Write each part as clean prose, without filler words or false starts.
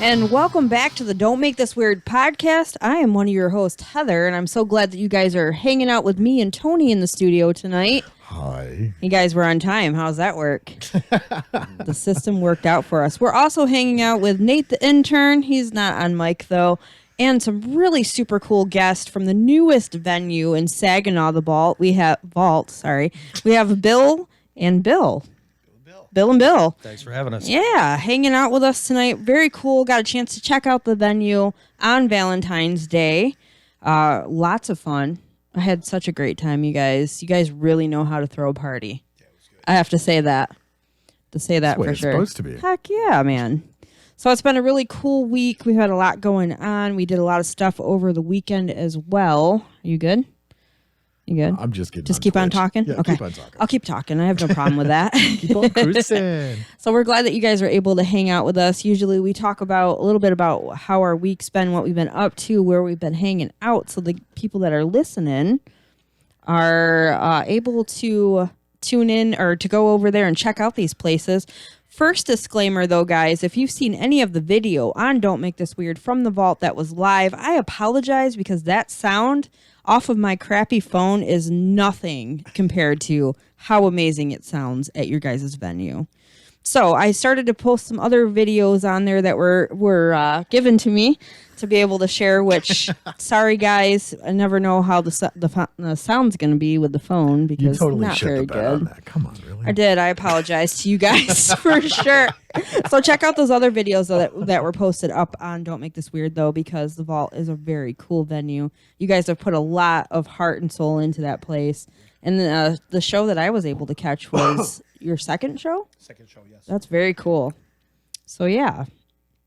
And welcome back to the Don't Make This Weird podcast. I am one of your hosts, Heather, and I'm so glad that you guys are hanging out with me and Tony in the studio tonight. Hi. You guys were on time. How's that work? The system worked out for us. We're also hanging out with Nate the intern. He's not on mic, though. And some really super cool guests from the newest venue in Saginaw, the Vault. We have Bill and Bill. Bill and Bill. Thanks for having us. Yeah, hanging out with us tonight. Very cool. Got a chance to check out the venue on Valentine's Day. Lots of fun. I had such a great time, you guys. You guys really know how to throw a party. Yeah, it was good. I have to say that. That's the way for it's sure. Supposed to be. Heck yeah, man. So it's been a really cool week. We've had a lot going on. We did a lot of stuff over the weekend as well. Are you good? You good? I'm just kidding. Just keep on talking? Yeah, okay. keep on talking. I'll keep talking. I have no problem with that. Keep on cruising. So we're glad that you guys are able to hang out with us. Usually we talk about a little bit about how our week's been, what we've been up to, where we've been hanging out. So the people that are listening are able to tune in or to go over there and check out these places. First disclaimer, though, guys, if you've seen any of the video on Don't Make This Weird from the Vault that was live, I apologize because that sound off of my crappy phone is nothing compared to how amazing it sounds at your guys' venue. So I started to post some other videos on there that were given to me to be able to share, which, sorry guys, I never know how the sound's going to be with the phone because You totally not shit very the bed on good. that. Come on, really? I did. I apologize to you guys for sure. So check out those other videos that were posted up on Don't Make This Weird, though, because the Vault is a very cool venue. You guys have put a lot of heart and soul into that place. And the show that I was able to catch was your second show? Second show, yes. That's very cool. So, yeah.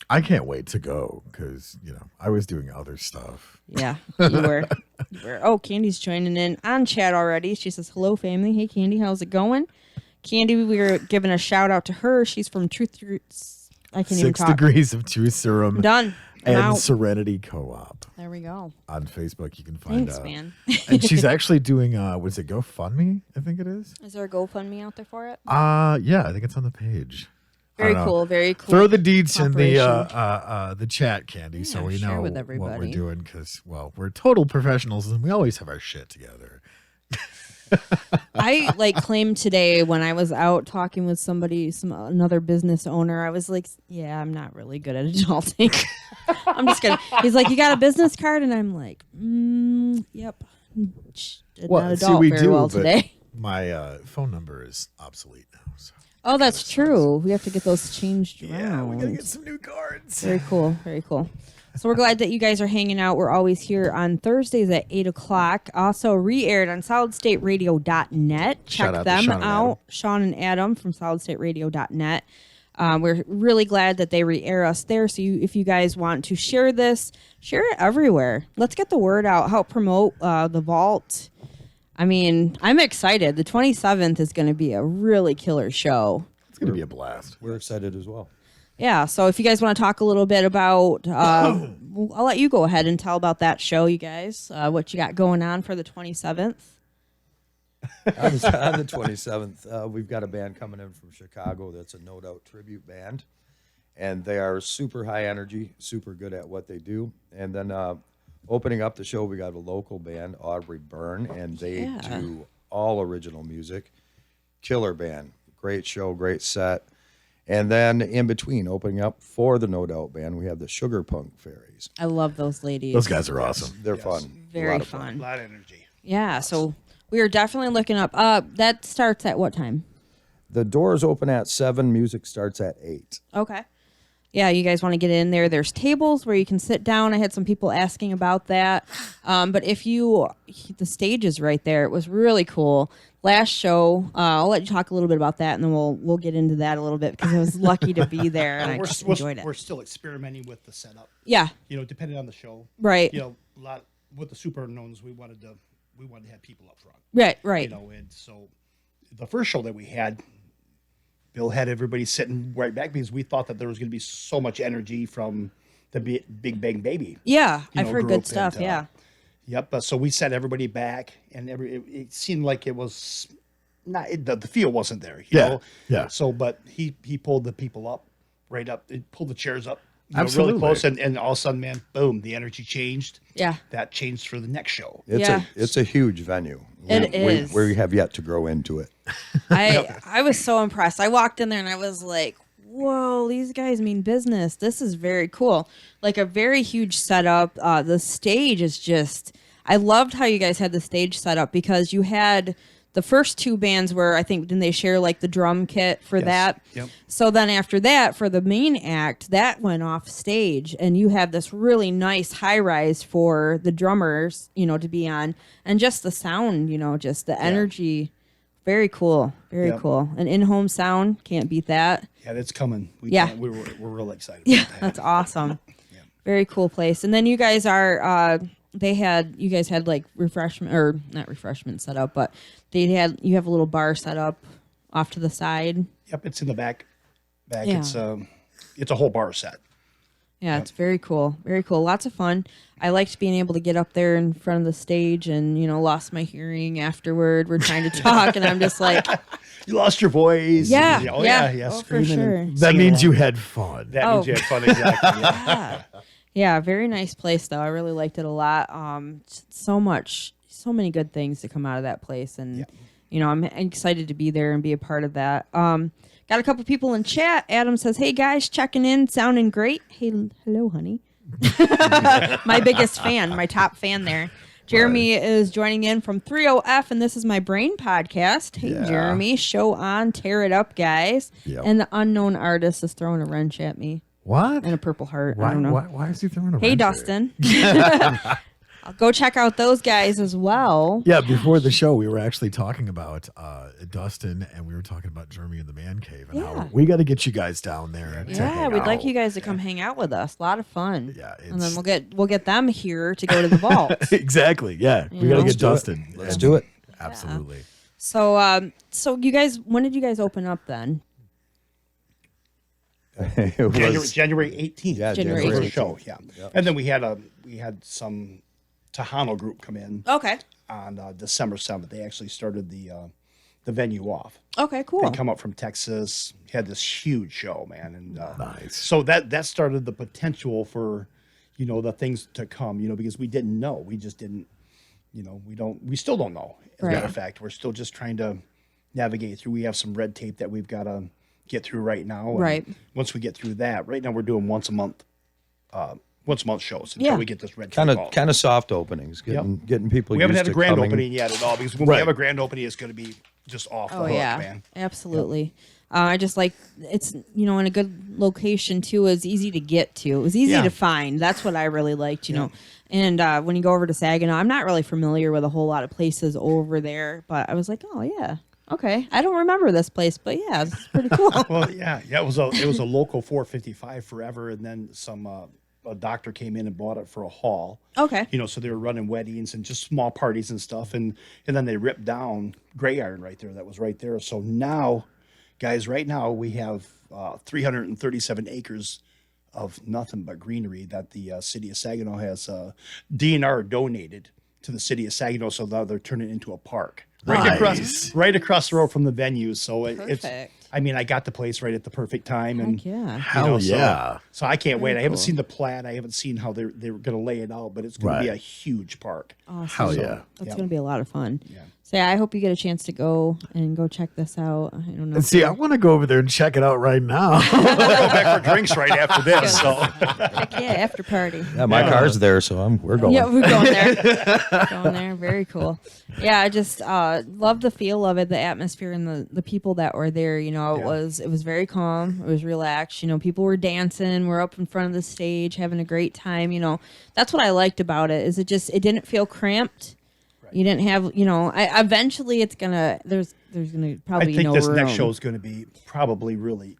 I can't wait to go because, I was doing other stuff. Yeah, you were. Oh, Candy's joining in on chat already. She says, hello, family. Hey, Candy, how's it going? Candy, we were giving a shout out to her. She's from Truth. I can't even talk. 6 Degrees of Truth Serum. Done. And Out. Serenity Co-op. There we go. On Facebook, you can find Thanks, out. man. And she's actually doing, was it GoFundMe? I think it is. Is there a GoFundMe out there for it? Yeah, I think it's on the page. Very cool. Very cool. Throw the deeds in operation. the chat, Candy, so we share know with what everybody. we're doing. Because we're total professionals and we always have our shit together. I claimed today when I was out talking with another business owner. I was like, "Yeah, I'm not really good at adulting." I'm just kidding. He's like, "You got a business card?" And I'm like, "Yep." Did not adult very well today. My phone number is obsolete now. So. Oh, that's true. We have to get those changed around. Yeah, we gotta get some new cards. Very cool. Very cool. So we're glad that you guys are hanging out. We're always here on Thursdays at 8 o'clock. Also re-aired on solidstateradio.net. Check them out. Sean and Adam from solidstateradio.net. We're really glad that they re-air us there. So if you guys want to share this, share it everywhere. Let's get the word out. Help promote the Vault. I mean, I'm excited. The 27th is going to be a really killer show. It's going to be a blast. We're excited as well. Yeah, so if you guys want to talk a little bit about, I'll let you go ahead and tell about that show, you guys, what you got going on for the 27th. On the 27th, we've got a band coming in from Chicago that's a No Doubt tribute band, and they are super high energy, super good at what they do. And then opening up the show, we got a local band, Aubrey Byrne, and they do all original music. Killer band, great show, great set. And then in between, opening up for the No Doubt band, we have the Sugar Punk Fairies. I love those ladies. Those guys are awesome. They're fun. Very fun. A lot of energy. Yeah, so we are definitely looking up. That starts at what time? The doors open at 7. Music starts at 8. Okay. Yeah, you guys want to get in there. There's tables where you can sit down. I had some people asking about that. But the stage is right there. It was really cool. Last show, I'll let you talk a little bit about that, and then we'll get into that a little bit because I was lucky to be there and I just enjoyed it. We're still experimenting with the setup. Yeah. Depending on the show. Right. A lot with the super unknowns, we wanted to have people up front. Right. And so the first show that we had, Bill had everybody sitting right back because we thought that there was going to be so much energy from the Big Bang Baby. Yeah, I've heard good group, stuff. and, Yeah. Yep. So we set everybody back, and it seemed like it was not the feel wasn't there. You know? Yeah. So, but he pulled the people up, right up. He pulled the chairs up Absolutely. really close, and all of a sudden, man, boom, the energy changed. Yeah. That changed for the next show. It's a huge venue. It is. We have yet to grow into it. I was so impressed. I walked in there and I was like, whoa, these guys mean business. This is very cool. Like a very huge setup. The stage is just, I loved how you guys had the stage set up because you had the first two bands where I think didn't they share like the drum kit for that? Yep. So then after that, for the main act, that went off stage and you have this really nice high rise for the drummers, to be on. And just the sound, just the energy. Very cool. Very Yep. cool. An in-home sound, can't beat that. Yeah, that's coming. Yeah. We're really excited Yeah, about that. that's awesome. Very cool place. And then you guys are you guys had like not refreshment set up, but you have a little bar set up off to the side. Yep, it's in the back. Yeah. It's a whole bar set. Yeah, it's very cool. Very cool. Lots of fun. I liked being able to get up there in front of the stage and, lost my hearing afterward. We're trying to talk and I'm just like, You lost your voice. yeah, And, yeah. Oh, for screaming sure. and That singing means you along. had fun. That means you had fun, exactly. Yeah. Yeah, very nice place though. I really liked it a lot. So many good things to come out of that place, and I'm excited to be there and be a part of that. Got a couple people in chat. Adam says, "Hey guys, checking in, sounding great." Hey, hello, honey. My biggest fan, my top fan there. Jeremy is joining in from 30F, and this is my Brain podcast. Hey, Yeah. Jeremy, show on, tear it up, guys. Yep. And the unknown artist is throwing a wrench at me What? and a purple heart. I Why, don't know. why is he throwing a Hey, wrench at Dustin. I'll go check out those guys as well. Yeah, before the show, we were actually talking about Dustin, and we were talking about Jeremy and the Man Cave, and Yeah. how we got to get you guys down there. to Yeah, hang we'd like out. you guys to come hang out with us. A lot of fun. Yeah, and then it's- we'll get them here to go to the vault. Exactly. Yeah, we got to Let's get do it. Dustin. Let's do it. Absolutely. So you guys, when did you guys open up then? It was January 18th. Yeah, January for the 18th. show. Yeah. And then we had some Tejano group come in Okay. on December 7th. They actually started the venue off. Okay. Cool. They come up from Texas, had this huge show, man, and Nice. so that started the potential for, the things to come, because we didn't know, we just didn't, we still don't know. As a matter Right. of fact, we're still just trying to navigate through. We have some red tape that we've got to get through right now. and Right. Once we get through that, right now we're doing once a month shows until Yeah. we get this red tape. kind all. of soft openings, getting people. We haven't used had a to grand coming. opening yet at all, because when Right. we have a grand opening, it's going to be just off the Oh hook, yeah, man. absolutely. I just like it's in a good location too. It's easy to get to. It was easy Yeah. to find. That's what I really liked, you know. And when you go over to Saginaw, I'm not really familiar with a whole lot of places over there, but I was like, oh yeah, okay. I don't remember this place, but yeah, it's pretty cool. Well, yeah, it was a local 455 forever, and then a doctor came in and bought it for a hall. Okay. So they were running weddings and just small parties and stuff, and then they ripped down Gray Iron right there. That was right there. So now, guys, right now we have 337 acres of nothing but greenery that the city of Saginaw has DNR donated to the city of Saginaw. So now they're turning it into a park. Nice. Right across the road from the venue. So it's, Perfect. I mean, I got the place right at the perfect time. And Heck yeah. Hell so- yeah. So I can't wait. Very I haven't cool. seen the plan. I haven't seen how they were going to lay it out, but it's going to be Right. a huge park. Awesome. Hell yeah. That's Yeah. going to be a lot of fun. Yeah. So yeah, I hope you get a chance to go check this out. I don't know. And see, I want to go over there and check it out right now. We'll go back for drinks right after this. So Heck yeah, after party. Yeah, my car's there, so we're going. Yeah, we're going there. Going there. Very cool. Yeah, I just love the feel of it, the atmosphere, and the people that were there. It was very calm. It was relaxed. People were dancing. We're up in front of the stage, having a great time. That's what I liked about it. Is it didn't feel cramped. You didn't have, eventually it's gonna. There's gonna I probably think no this room. next show is going to be probably really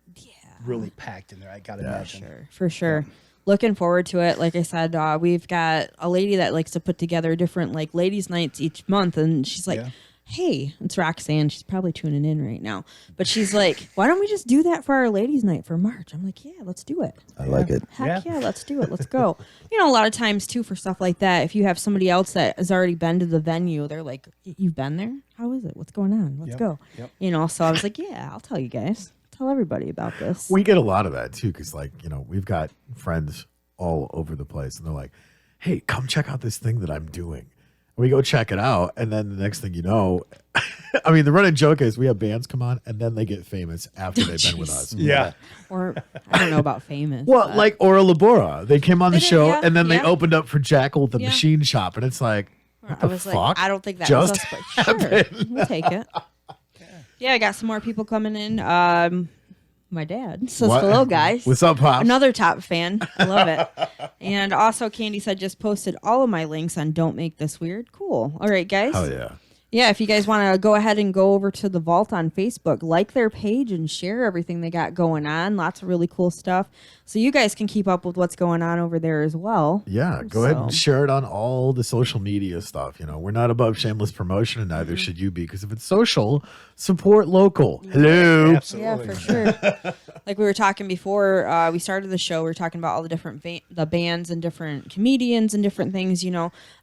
packed in there. I got to imagine. For sure. Looking forward to it. Like I said, we've got a lady that likes to put together different ladies' nights each month, and she's like, Yeah. "Hey," it's Roxanne. She's probably tuning in right now, but she's like, "Why don't we just do that for our ladies' night for March?" I'm like, "Yeah, let's do it. I like it. Heck yeah, let's do it. Let's go." A lot of times too for stuff like that, if you have somebody else that has already been to the venue, they're like, "You've been there? How is it? What's going on? Let's Yep. go." Yep. So I was like, "Yeah, I'll tell you guys." tell everybody about this. We get a lot of that too, because like, we've got friends all over the place, and they're like, "Hey, come check out this thing that I'm doing." We go check it out, and then the next thing you know, I mean, the running joke is we have bands come on, and then they get famous after they've been with us. Yeah. Or I don't know about famous. Well, but- like Ora Labora, they came on the They did, show, yeah, and then they yeah. opened up for Jackal at the Yeah. Machine Shop, and it's like, what the I was fuck? like, I don't think that just was us, but sure, we'll take it. Yeah, I got some more people coming in. My dad says What? hello, guys. What's up, Pops? Another top fan. I love it. And also, Candy said just posted all of my links on Don't Make This Weird. Cool. All right, guys. Hell yeah. Yeah, if you guys want to go ahead and go over to the Vault on Facebook, like their page and share everything they got going on. Lots of really cool stuff. So you guys can keep up with what's going on over there as well. Yeah, go ahead and So- share it on all the social media stuff. We're not above shameless promotion, and neither should you be, because if it's social, support local. Hello. Absolutely. Yeah, for sure. Like we were talking before we started the show, we were talking about all the different the bands and different comedians and different things.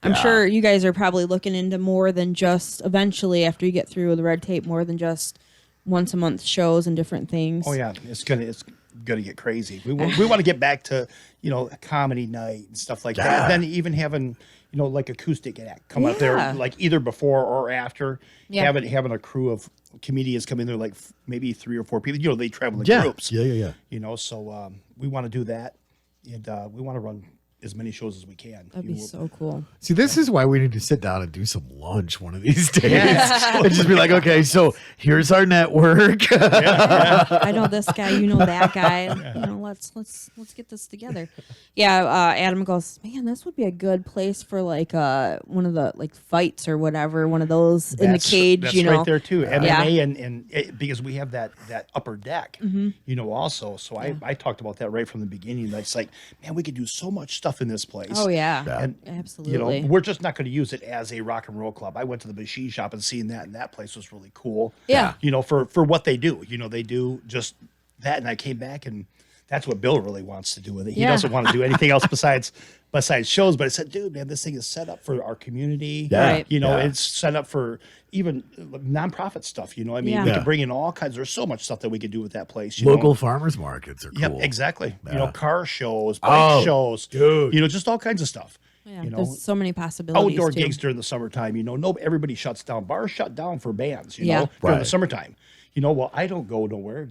I'm sure you guys are probably looking into more than just eventually after you get through the red tape, more than just once a month shows and different things. Oh yeah, it's gonna get crazy. We want to get back to a comedy night and stuff like Yeah. that. Then even having like acoustic act come up there Yeah. like either before or after. Yeah. Having a crew of comedians come in there, like maybe 3 or 4 people. They travel in Yeah. groups. Yeah. So we want to do that, and we want to run as many shows as we can. That'd be so cool. See, this is why we need to sit down and do some lunch one of these days. And just be like, okay, so here's our network. I know this guy, you know that guy. Let's get this together. Yeah, Adam goes, man, this would be a good place for like one of the like fights or whatever, one of those in the cage. That's right there too. MMA Yeah. and because we have that upper deck, also. So I talked about that right from the beginning. That's like, man, we could do so much stuff in this place. Oh yeah, And absolutely. we're just not going to use it as a rock and roll club. I went to the machine shop and seeing that, and that place was really cool. Yeah. For what they do. They do just that, and I came back, and that's what Bill really wants to do with it. He Yeah. doesn't want to do anything else besides shows. But I said, dude, man, this thing is set up for our community. Yeah. Right. Yeah. It's set up for even nonprofit stuff. I mean, Yeah. we Yeah. could bring in all kinds. There's so much stuff that we could do with that place. you know? Local farmers markets are cool. Yep, exactly. Yeah. Car shows, bike Oh, shows, dude. just all kinds of stuff. Yeah, there's so many possibilities. Outdoor too. gigs during the summertime. Everybody shuts down. Bars shut down for bands. Yeah. During Right. the summertime. Well, I don't go nowhere.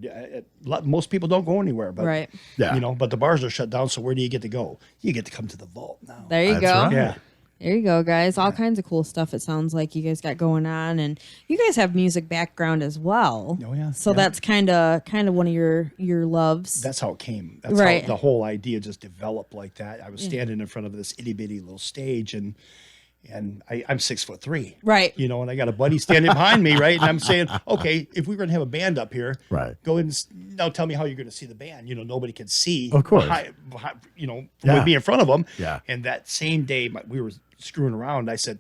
Most people don't go anywhere, but Right. Yeah. But the bars are shut down. So where do you get to go? You get to come to the vault now. There you That's go. right. Yeah. There you go, guys. All kinds of cool stuff. It sounds like you guys got going on, and you guys have music background as well. Oh, yeah. So Yeah. that's kind of one of your loves. That's how it came. That's Right. how the whole idea just developed like that. I was standing in front of this itty bitty little stage, and I'm 6'3". Right. And I got a buddy standing behind me, right? And I'm saying, okay, if we were gonna have a band up here, Right. go in now. Tell me how you're gonna see the band. Nobody can see, Of course. behind, Yeah. with me in front of them. Yeah. And that same day, we were screwing around. I said,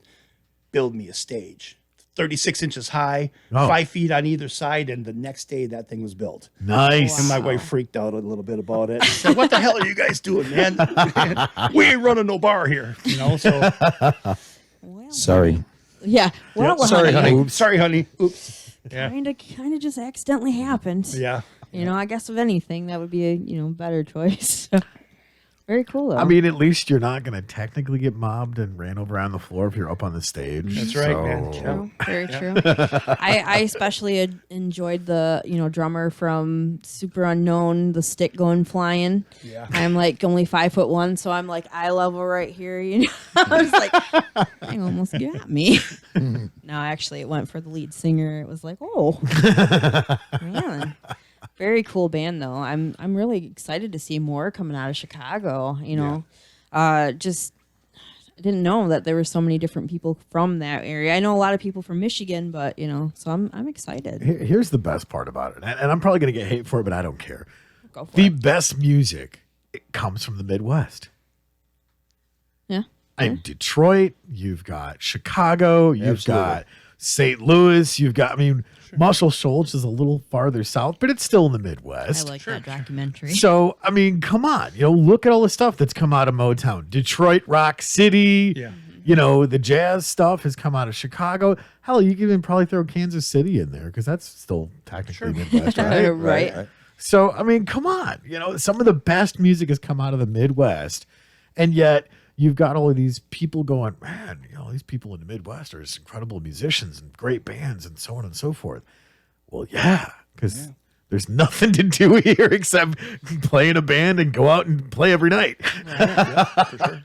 build me a stage, 36 inches high, Oh. 5 feet on either side. And the next day, that thing was built. Nice. And my wife freaked out a little bit about it. She said, what the hell are you guys doing, man? We ain't running no bar here, So Well, Sorry. yeah. Well, sorry, honey. oops, sorry, honey. Oops. Yeah. Kind of just accidentally happened. Yeah. I guess if anything, that would be a better choice. Very cool though. I mean, at least you're not going to technically get mobbed and ran over on the floor if you're up on the stage. That's right, man. So- True. Very true. I especially enjoyed the drummer from Super Unknown, the stick going flying. Yeah. I'm like only 5'1", so I'm like eye level right here. I was like, I almost got me. No, actually, it went for the lead singer. It was like, oh, man. Very cool band though. I'm really excited to see more coming out of Chicago. Just I didn't know that there were so many different people from that area. I know a lot of people from Michigan, but so I'm excited. Here's the best part about it, and I'm probably going to get hate for it, but I don't care. Go for The it. best music, it comes from the Midwest. Yeah. In Detroit, you've got Chicago, you've Absolutely. got St. Louis, you've got, Marshall Shoals is a little farther south, but it's still in the I Midwest. like that documentary. So, come on, look at all the stuff that's come out of Motown. Detroit Rock City, Yeah. You know, the jazz stuff has come out of Chicago. Hell, you can even probably throw Kansas City in there because that's still technically Midwest, right? Right. So, I mean, come on. You know, some of the best music has come out of the Midwest. And yet you've got all of these people going, man, you know, these people in the Midwest are just incredible musicians and great bands and so on and so forth. Well, yeah, because there's nothing to do here except play in a band and go out and play every night. For sure.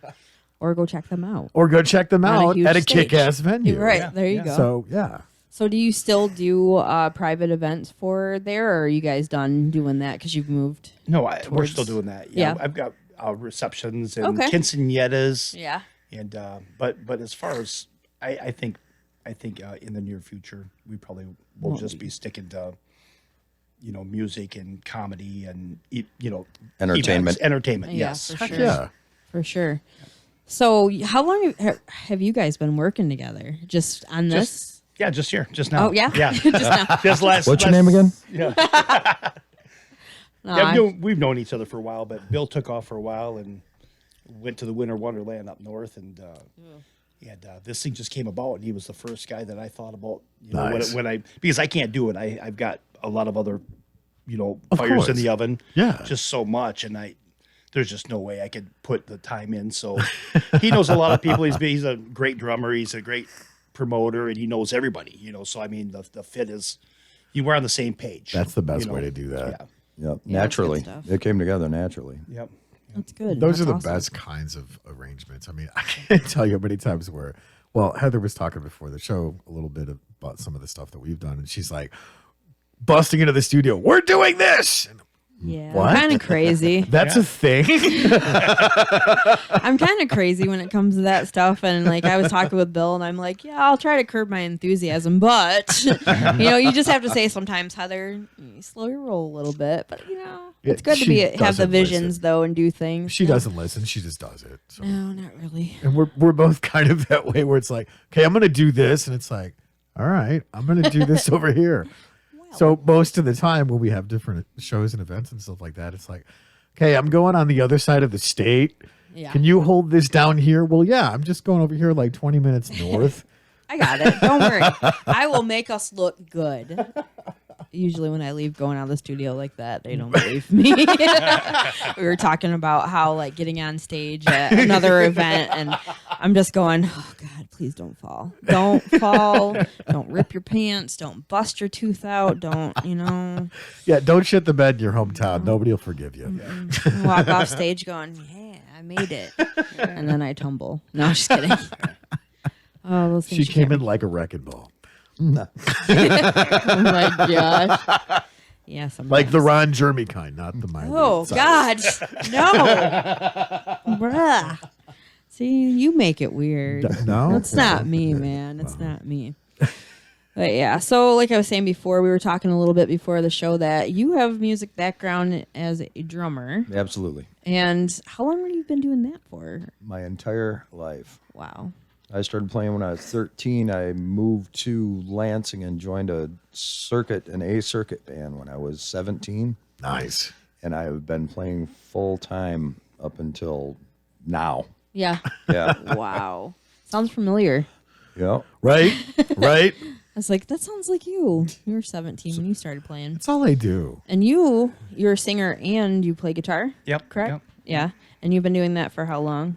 Or go check them out. Or go check them On a out huge at a stage. kick-ass venue. Right. Yeah, There you yeah. go. So, yeah. So do you still do private events for there, or are you guys done doing that because you've moved? No, we're Towards- still doing that. Yeah, Yeah. I've got receptions and Okay. quinceañeras. Yeah. And but as far as I think in the near future we probably will just be sticking to music and comedy and Entertainment. entertainment. Yeah, Yes. for Heck sure. yeah. For sure. So how long have you guys been working together? Just on this? Yeah, just here, just now. Oh, yeah? yeah. Just now. Just last. What's your name again? Yeah, No, yeah we've known each other for a while, but Bill took off for a while and went to the Winter Wonderland up north, and this thing just came about, and he was the first guy that I thought about. Nice. When I because I can't do it, I've got a lot of other Of fires in course. the oven. Yeah. just so much, and there's just no way I could put the time in. So he knows a lot of people. He's a great drummer. He's a great promoter, and he knows everybody. So I mean, the fit is we're on the same page. That's the best way to do that. Yeah. Yep. Yeah, that's good Naturally. stuff. It came together naturally. Yep. That's good. Those are That's the awesome. best kinds of arrangements. I mean, I can't tell you how many times where, well, Heather was talking before the show a little bit about some of the stuff that we've done, and she's like, busting into the studio, we're doing this. And Yeah. What? I'm kind of crazy. that's a thing. I'm kind of crazy when it comes to that stuff. And like I was talking with Bill, and I'm like, yeah, I'll try to curb my enthusiasm, but you just have to say sometimes, Heather, you slow your roll a little bit. But it's good to she have the doesn't visions listen. though and do things. She doesn't listen. She just does it. So. No, not really. And we're both kind of that way where it's like, okay, I'm going to do this. And it's like, all right, I'm going to do this over here. So most of the time when we have different shows and events and stuff like that, it's like, okay, I'm going on the other side of the state. Yeah. Can you hold this down here? Well, yeah, I'm just going over here like 20 minutes north. I got it. Don't worry. I will make us look good. Usually when I leave going out of the studio like that, they don't believe me. We were talking about how like getting on stage at another event, and I'm just going, oh God, please don't fall. Don't fall. Don't rip your pants. Don't bust your tooth out. Don't, Yeah, don't shit the bed in your hometown. Nobody will forgive you. walk off stage going, yeah, I made it. And then I tumble. No, just kidding. Oh, those things She you came can't in like a wrecking ball. Oh my gosh. Yeah, sometimes. Like the Ron Jeremy kind, not the Miley. Oh Cyrus. God, no. Bruh. See, you make it weird. No? It's not me, man. It's not me. But yeah, so like I was saying before, we were talking a little bit before the show that you have music background as a drummer. Absolutely. And how long have you been doing that for? My entire life. Wow. I started playing when I was 13. I moved to Lansing and joined an A circuit band when I was 17. Nice. And I have been playing full time up until now. Yeah. Yeah. Wow. Sounds familiar. Yeah. Right? Right? I was like, that sounds like you. You were 17 when you started playing. That's all I do. And you're a singer and you play guitar? Yep. Correct? Yep. Yeah. And you've been doing that for how long?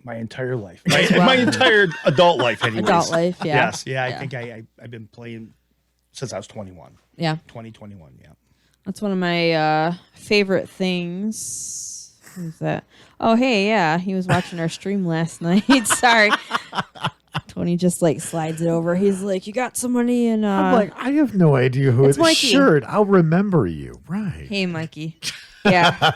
My entire life. My entire adult life, anyways. Adult life, yeah. Yes. Yeah. I think I've been playing since I was 21. Yeah. 2021. Yeah. That's one of my favorite things. Who's that? Oh, hey, yeah. He was watching our stream last night. Sorry. Tony just like slides it over. He's like, you got somebody in I'm like, I have no idea who It's it is. Mikey. Sure, I'll remember you. Right. Hey, Mikey. Yeah,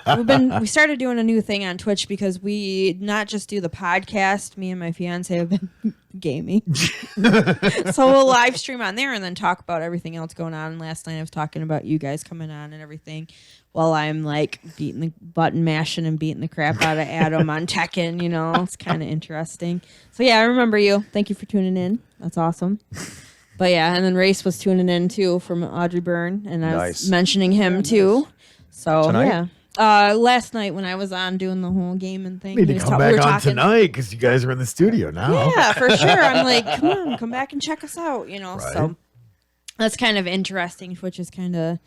we started doing a new thing on Twitch because we not just do the podcast. Me and my fiance have been gaming, so we'll live stream on there and then talk about everything else going on. Last night I was talking about you guys coming on and everything, while I'm like beating the button mashing and beating the crap out of Adam on Tekken. It's kind of interesting. So yeah, I remember you. Thank you for tuning in. That's awesome. But yeah, and then Race was tuning in too from Audrey Byrne, and I Nice. was mentioning him too. So Tonight? yeah, Last night when I was on doing the whole gaming thing, Need to we was come we were back on talking- tonight because you guys are in the studio now. Yeah, for sure. I'm like, come back and check us out, Right. So that's kind of interesting. Twitch is kind of,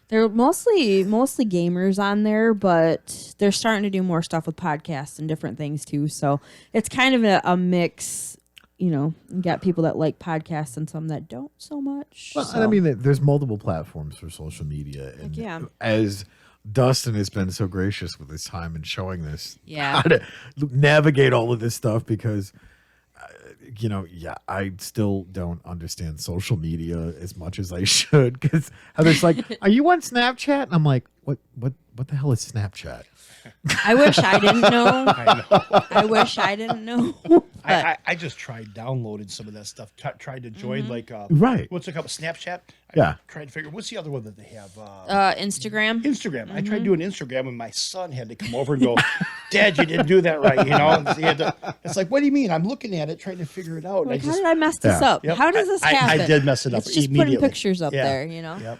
they're mostly gamers on there, but they're starting to do more stuff with podcasts and different things too. So it's kind of a mix. You got people that like podcasts and some that don't so much. Well, and I mean, there's multiple platforms for social media, and yeah. as Dustin has been so gracious with his time and showing this, Yeah. how to navigate all of this stuff because, I still don't understand social media as much as I should. Because Heather's like, "Are you on Snapchat?" And I'm like, "What the hell is Snapchat?" I wish I didn't know. I wish I didn't know. But I just tried downloading some of that stuff. Tried to join like Right. what's it called? Snapchat. Yeah. Tried to figure what's the other one that they have. Instagram. Instagram. I tried doing Instagram, and my son had to come over and go, "Dad, you didn't do that right." And he had to, it's like, "What do you mean?" I'm looking at it, trying to figure it out. and Like, I how just, did I mess this Yeah. up? Yep. How does this happen? I did mess it up It's just immediately. putting pictures up Yeah. there, Yep.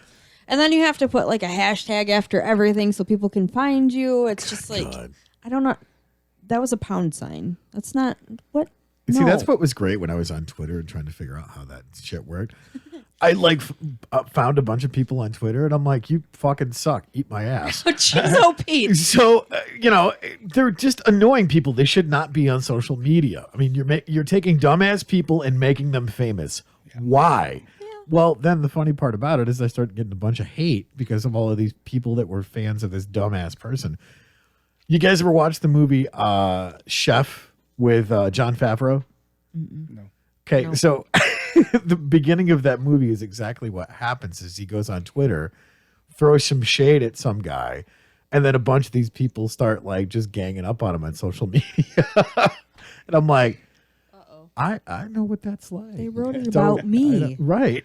And then you have to put like a hashtag after everything so people can find you. It's just like, God. I don't know. That was a pound sign. That's not what. See, No. that's what was great when I was on Twitter and trying to figure out how that shit worked. I found a bunch of people on Twitter, and I'm like, "You fucking suck. Eat my ass." Oh, jeez, oh, Pete. So they're just annoying people. They should not be on social media. I mean, you're taking dumbass people and making them famous. Why? Well, then the funny part about it is I started getting a bunch of hate because of all of these people that were fans of this dumbass person. You guys ever watch the movie Chef with Jon Favreau? No. Okay, so the beginning of that movie is exactly what happens is he goes on Twitter, throws some shade at some guy, and then a bunch of these people start like just ganging up on him on social media. And I'm like, I know what that's like. They wrote it So- about me. Right.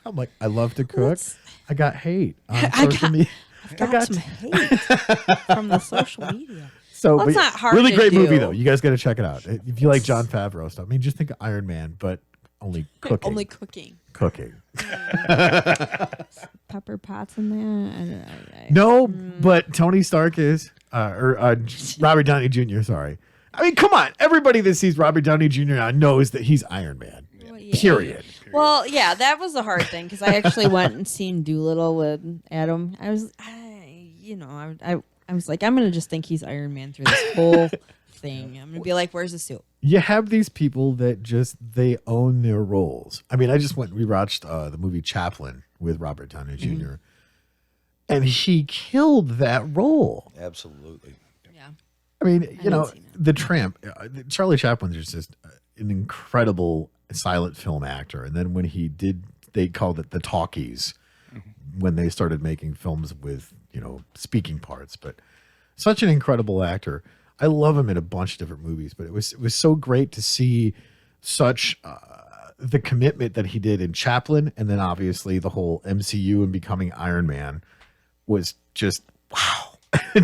I'm like, I love to cook. What's- I got hate on I social got- media. Got some hate from the social media. So Well, it's but not hard really to great movie do. though. You guys got to check it out. If you like Jon Favreau stuff, I mean, just think of Iron Man, but only cooking. Only cooking. Cooking. Pepper Potts in there. No, but Tony Stark is, Robert Downey Jr. Sorry. I mean, come on. Everybody that sees Robert Downey Jr. now knows that he's Iron Man. Well, yeah. Period. Well, yeah, that was the hard thing because I actually went and seen Doolittle with Adam. I was like, I'm gonna just think he's Iron Man through this whole thing. I'm gonna be like, where's the suit? You have these people that they own their roles. I mean, I just we watched the movie Chaplin with Robert Downey Jr. And he killed that role. Absolutely. Yeah. I mean, didn't see that. The Tramp, Charlie Chaplin is just an incredible silent film actor. And then when they called it the talkies when they started making films with, speaking parts. But such an incredible actor. I love him in a bunch of different movies, but it was so great to see such the commitment that he did in Chaplin, and then obviously the whole MCU and becoming Iron Man was just wow.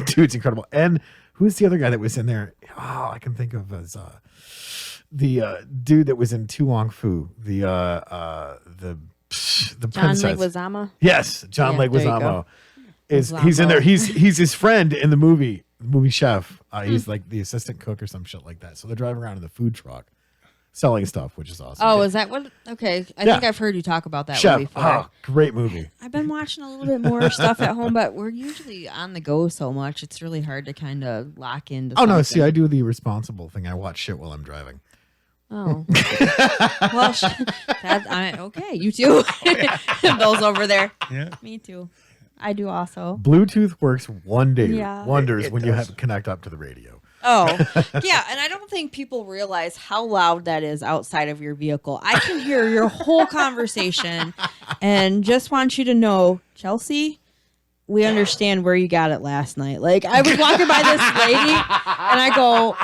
Dude's incredible. And who's the other guy that was in there? Oh, I can think of as the dude that was in Tu Wong Fu, the John princess. Leguizamo. Yes, John Yeah, there you Leguizamo. go. He's in there. He's his friend in the movie Chef. He's like the assistant cook or some shit like that. So they're driving around in the food truck selling stuff, which is awesome. Oh, is that what? Okay, I Yeah. think I've heard you talk about that Chef. one before. Oh, great movie. I've been watching a little bit more stuff at home, but we're usually on the go so much. It's really hard to kind of lock into. Oh no, something. see, I do the responsible thing. I watch shit while I'm driving. Oh, well, okay. You too. Bill's over there. Yeah. Me too. I do also. Bluetooth works wonders It when you does. have connect up to the radio. Oh, yeah. And I don't think people realize how loud that is outside of your vehicle. I can hear your whole conversation and just want you to know, Chelsea, we understand where you got it last night. Like, I was walking by this lady and I go,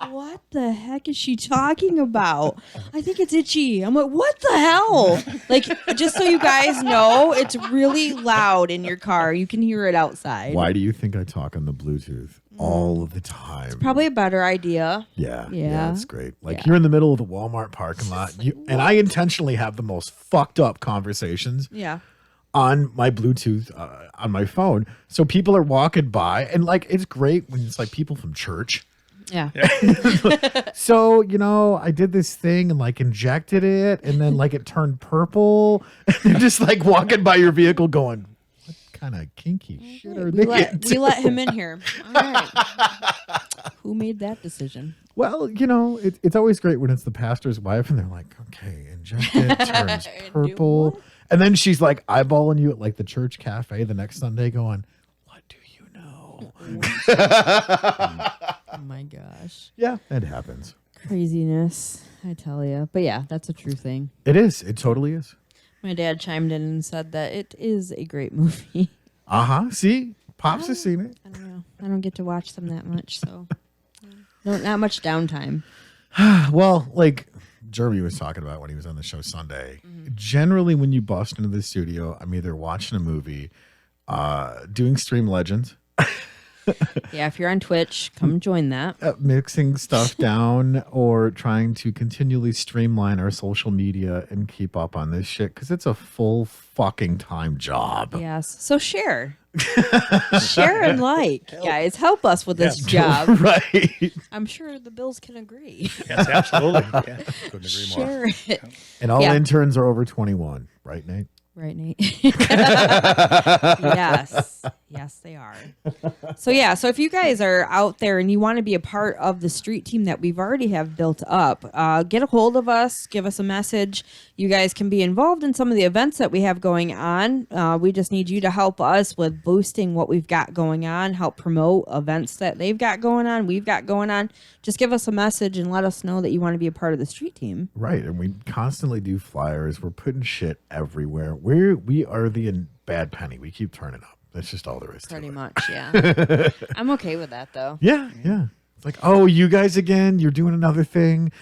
what the heck is she talking about? I think it's itchy. I'm like, what the hell? Like, just so you guys know, it's really loud in your car. You can hear it outside. Why do you think I talk on the Bluetooth all of the time? Probably a better idea. Yeah, Yeah. it's great. Like Yeah. you're in the middle of the Walmart parking lot, and I intentionally have the most fucked up conversations. Yeah. on my Bluetooth on my phone. So people are walking by, and like it's great when it's like people from church. Yeah. So, I did this thing and like injected it, and then like it turned purple. And they're just like walking by your vehicle going, what kind of kinky shit are they into? We let him in here. All right. Who made that decision? Well, it's always great when it's the pastor's wife and they're like, okay, inject it, turns purple. And then she's like eyeballing you at like the church cafe the next Sunday going, what do you know? Oh my gosh. Yeah, it happens. Craziness, I tell you. But yeah, that's a true thing. It is. It totally is. My dad chimed in and said that it is a great movie. See? Pops has seen it. I don't know. I don't get to watch them that much, so not much downtime. Well, like Jeremy was talking about when he was on the show Sunday, generally when you bust into the studio, I'm either watching a movie, doing Stream Legends, Yeah, if you're on Twitch, come join that. mixing stuff down, or trying to continually streamline our social media and keep up on this shit because it's a full fucking time job. Yes. So share. Share and like, guys. Help us with this job. Right. I'm sure the Bills can agree. Yes, absolutely. Yeah. Couldn't agree more. Share it. And all Yeah. interns are over 21, right, Nate? Right, Nate? Yes. Yes, they are. So if you guys are out there and you want to be a part of the street team that we've already have built up, get a hold of us, give us a message. You guys can be involved in some of the events that we have going on. We just need you to help us with boosting what we've got going on, help promote events that they've got going on, we've got going on. Just give us a message and let us know that you want to be a part of the street team. Right, and we constantly do flyers. We're putting shit everywhere. We are the bad penny. We keep turning up. That's just all there is Pretty to it. much, yeah. I'm okay with that, though. Yeah. It's like, oh, you guys again? You're doing another thing?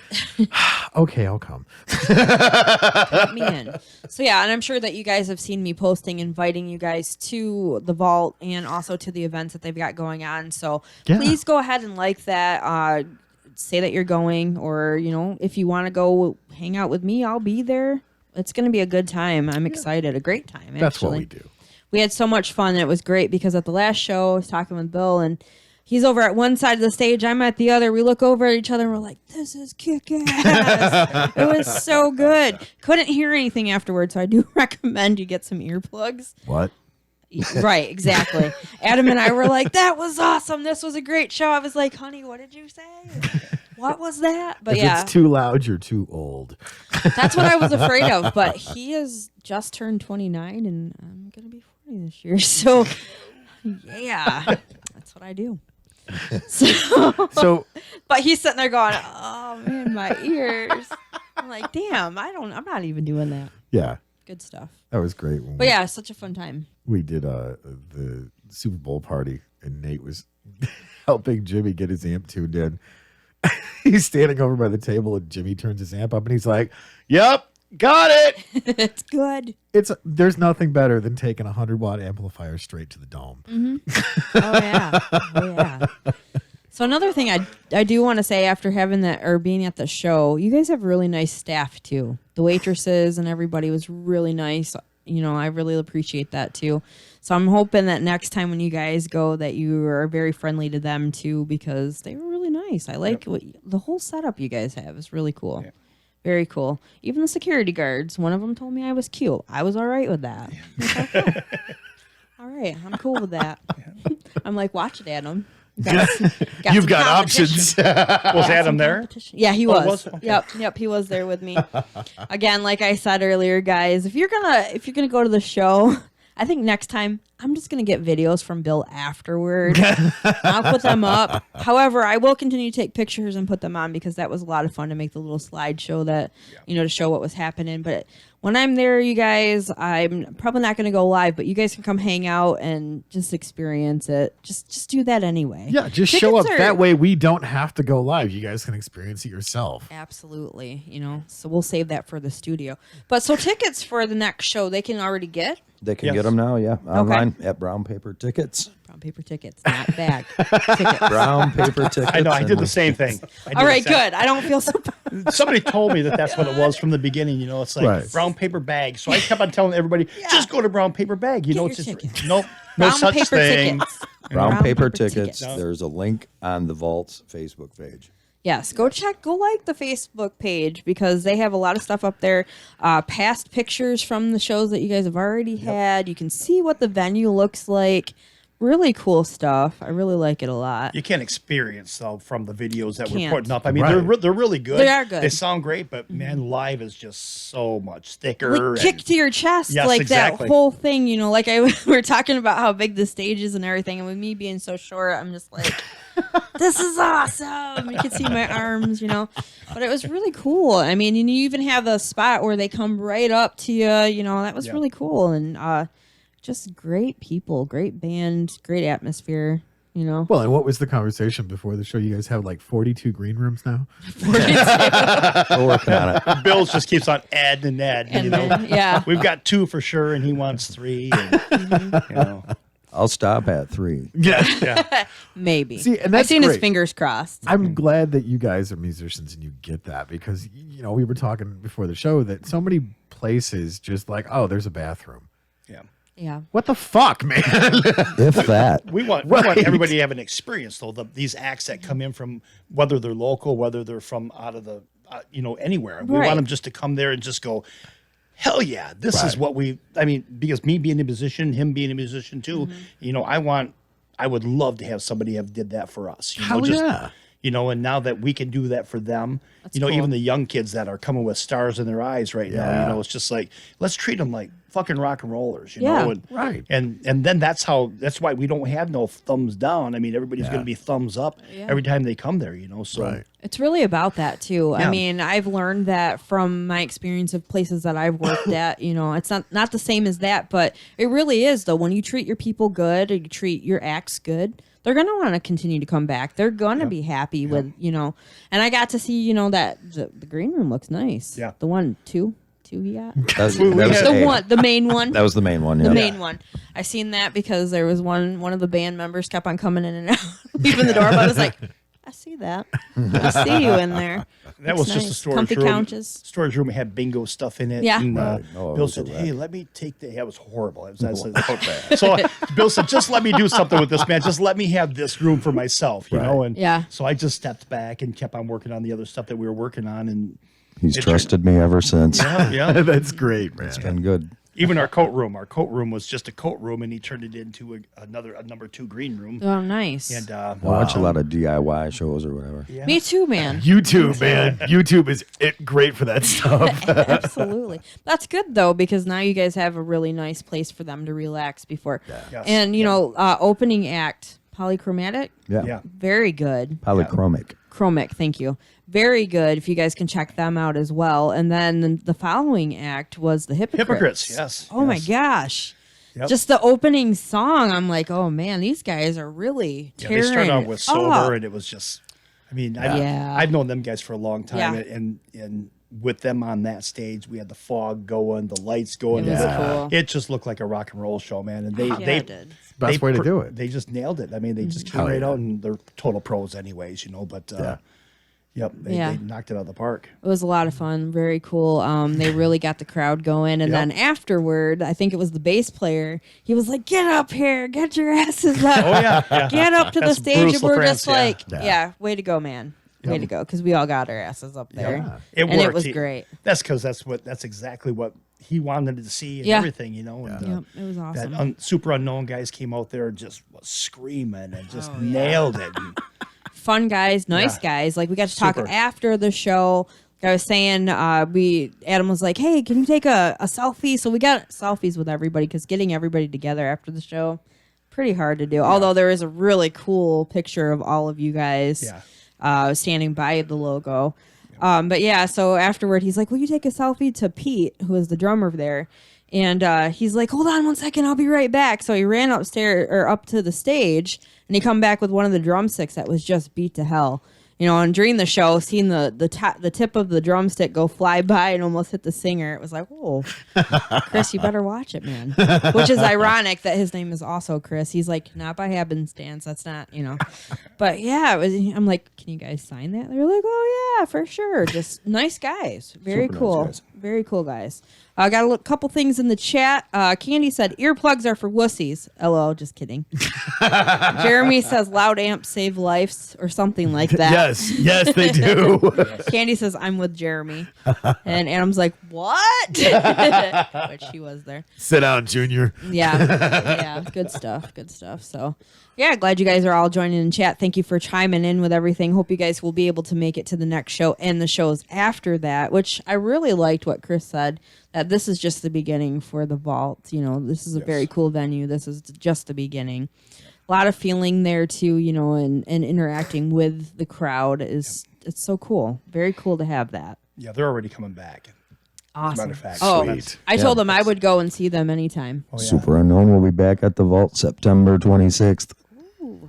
Okay, I'll come. Let me in. So and I'm sure that you guys have seen me posting, inviting you guys to the vault and also to the events that they've got going on. So Yeah. please go ahead and like that. Say that you're going, or if you want to go hang out with me, I'll be there. It's going to be a good time. I'm excited. A great time. Actually. That's what we do. We had so much fun, and it was great because at the last show, I was talking with Bill, and he's over at one side of the stage, I'm at the other. We look over at each other, and we're like, this is kick-ass. It was so good. Couldn't hear anything afterwards, so I do recommend you get some earplugs. What? Right, exactly. Adam and I were like, that was awesome. This was a great show. I was like, honey, what did you say? What was that? But If it's too loud, you're too old. that's what I was afraid of. But he has just turned 29, and I'm going to be 40 this year. So, yeah, that's what I do. So, But he's sitting there going, oh, man, my ears. I'm like, damn, I'm not even doing that. yeah, Good stuff. that was great. But yeah, such a fun time. We did the Super Bowl party, and Nate was helping Jimmy get his amp tuned in. He's standing over by the table, and Jimmy turns his amp up, and he's like, "Yep, got it." It's good. There's nothing better than taking a 100-watt amplifier straight to the dome. Oh, yeah. Oh, yeah. So another thing I do want to say after having that or being at the show, you guys have really nice staff too. The waitresses and everybody was really nice. I really appreciate that too. So I'm hoping that next time when you guys go that you are very friendly to them too, because they were really nice. I like the whole setup you guys have is really cool. Yeah. Very cool. Even the security guards, one of them told me I was cute. I was all right with that. Like, okay. All right, I'm cool with that. I'm like, watch it, Adam. You've got options. Was Adam there? Yeah, he Oh, was. was? Okay. Yep, he was there with me. Again, like I said earlier, guys, if you're gonna go to the show, I think next time I'm just gonna get videos from Bill afterward. I'll put them up. However, I will continue to take pictures and put them on because that was a lot of fun to make the little slideshow that to show what was happening. But when I'm there, you guys, I'm probably not gonna go live, but you guys can come hang out and just experience it. Just do that anyway. Yeah, just show up. Tickets are- That way we don't have to go live. You guys can experience it yourself. Absolutely, so we'll save that for the studio. But so tickets for the next show, they can already get They can Yes. get them now, online at Brown Paper Tickets. brown paper tickets, not bag tickets. Brown Paper Tickets. I know. I did and the same thing. All right, good. I don't feel so bad. Somebody told me that that's what it was from the beginning. You know, it's like Right. brown paper bag. So I kept on telling everybody, just go to brown paper bag. You know, your it's just tickets. no Brown such paper thing. tickets. Brown paper tickets. tickets. There's a link on the Vault's Facebook page. Yes, go like the Facebook page because they have a lot of stuff up there. Past pictures from the shows that you guys have already had. You can see what the venue looks like. Really cool stuff. I really like it a lot. You can't experience though from the videos that we're Can't. putting up. I mean, Right. they're really good. They are good. They sound great, but man, live is just so much thicker. Like kick and- to your chest, Yes, like exactly. that whole thing, you know. Like we're talking about how big the stage is and everything, and with me being so short, I'm just like, this is awesome. You can see my arms, you know. But it was really cool. I mean, and you even have a spot where they come right up to you, you know. That was Yeah. really cool, and just great people, great band, great atmosphere, you know. Well, and what was the conversation before the show? You guys have like 42 green rooms now. We're working on it. Bills just keeps on adding and adding. And You know, then, yeah, we've got 2 for sure, and he wants 3. And, you know, I'll stop at 3. Yeah. yeah. maybe. See, and I've that's seen his great. fingers crossed. I'm glad that you guys are musicians and you get that because, you know, we were talking before the show that so many places just like, oh, there's a bathroom. Yeah. Yeah. What the fuck, man? If that. We want Right. everybody to have an experience, though. These acts that come in from whether they're local, whether they're from out of the, anywhere. We Right. want them just to come there and just go, hell yeah, this is Right. what I mean, because me being a musician, him being a musician too, I would love to have somebody have did that for us. Hell yeah. And now that we can do that for them, cool. even the young kids that are coming with stars in their eyes right Yeah. now, it's just like, let's treat them like fucking rock and rollers, Yeah. know? And, Right. And then that's why we don't have no thumbs down. I mean, everybody's going to be thumbs up Yeah. every time they come there, so. Right. It's really about that too. I Yeah. mean, I've learned that from my experience of places that I've worked at. You know, it's not the same as that, but it really is though. When you treat your people good, or you treat your acts good, they're gonna want to continue to come back. They're gonna be happy with And I got to see that the green room looks nice. Yeah. The one two he got. That We was had- The A. the main one. That was the main one. The Yeah. main one. I seen that because there was one of the band members kept on coming in and out, leaving the door. But I was like, I see that. I see you in there. That Looks was just a nice. storage Comfy room. couches. Storage room had bingo stuff in it. Yeah. And, Right. Oh, it Bill was a said, wreck. "Hey, let me take that." Was horrible. So Bill said, "Just let me do something with this, man. Just let me have this room for myself, you know." And Yeah. so I just stepped back and kept on working on the other stuff that we were working on, and He's It trusted me ever since. yeah. That's great, man. It's been good. Even our coat room. Our coat room was just a coat room, and he turned it into a number 2 green room. Oh, nice. And I watch a lot of DIY shows or whatever. yeah. Me too, man. YouTube, man. YouTube is great for that stuff. Absolutely. That's good though, because now you guys have a really nice place for them to relax before. Yes. And opening act, Polychromatic, Yeah. Yeah. very good. Polychromic. Chromic, thank you. Very good. If you guys can check them out as well. And then the following act was the Hypocrites. Yes. Oh my yes. gosh. Yep. Just the opening song, I'm like, oh man, these guys are really Yeah, tearing they started out with sober, up. and it was just. I mean, Yeah. I've known them guys for a long time, Yeah. and with them on that stage, we had the fog going, the lights going. It was Yeah. cool. It just looked like a rock and roll show, man. And they Yeah, they it did. Best way to do it. They just nailed it. I mean, they just came Hell right yeah. out, and they're total pros, anyways. But yep, they Yeah. knocked it out of the park. It was a lot of fun, very cool. They really got the crowd going, and Yep. then afterward, I think it was the bass player. He was like, "Get up here, get your asses up, Oh yeah, get up to the That's stage." Bruce And we're LaFrance, just like, yeah. yeah, way to go, man, way to go, because we all got our asses up there, Yeah. It and worked. it was He- great. That's because that's exactly what he wanted to see and Yeah. everything, And, Yep, it was awesome. that super unknown guys came out there and just was screaming and just Oh, nailed it. And, Fun guys, nice Yeah. guys. Like we got to talk Super. after the show. Like I was saying, Adam was like, "Hey, can you take a selfie?" So we got selfies with everybody because getting everybody together after the show, pretty hard to do. Although there is a really cool picture of all of you guys standing by the logo. But yeah, so afterward, he's like, "Will you take a selfie to Pete, who is the drummer there?" And he's like, "Hold on 1 second, I'll be right back." So he ran upstairs or up to the stage, and he come back with one of the drumsticks that was just beat to hell. you know, and during the show, seeing the tip of the drumstick go fly by and almost hit the singer, it was like, whoa, Chris, you better watch it, man. Which is ironic that his name is also Chris. He's like, not by happenstance. That's not, you know. But yeah, I'm like, can you guys sign that? They're like, oh yeah, for sure. Just nice guys. Very Super nice cool. guys. Very cool guys. I got a couple things in the chat. Candy said earplugs are for wussies. LOL, just kidding. Jeremy says loud amps save lives or something like that. Yes, they do. Candy says I'm with Jeremy, and Adam's like, what? But she was there. Sit down, Junior. Yeah, good stuff. So, yeah, glad you guys are all joining in chat. Thank you for chiming in with everything. Hope you guys will be able to make it to the next show and the shows after that, which I really liked what Chris said, that this is just the beginning for the Vault. You know, this is a very cool venue. This is just the beginning. A lot of feeling there too, you know, and interacting with the crowd it's so cool. Very cool to have that. Yeah, they're already coming back. Awesome. Matter of fact, Oh, Sweet. I told them I would go and see them anytime. Oh, yeah. Super Unknown will be back at the Vault September 26th.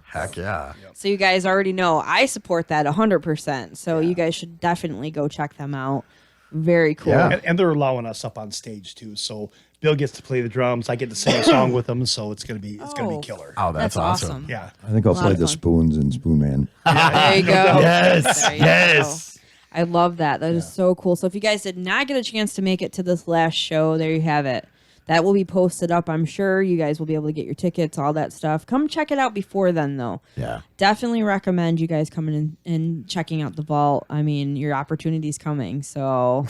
Heck yeah. So you guys already know I support that 100%. So you guys should definitely go check them out. Very cool. Yeah. And they're allowing us up on stage too. So Bill gets to play the drums. I get to sing a song with them. So it's gonna be killer. Oh, that's awesome. Yeah. I think I'll lot play of the fun. Spoons and Spoon Man. There you go. Yes, There you yes. go. I love that. That is so cool. So if you guys did not get a chance to make it to this last show, there you have it. That will be posted up. I'm sure you guys will be able to get your tickets, all that stuff. Come check it out before then, though. Yeah. Definitely recommend you guys coming in and checking out the Vault. I mean, your opportunity's coming. So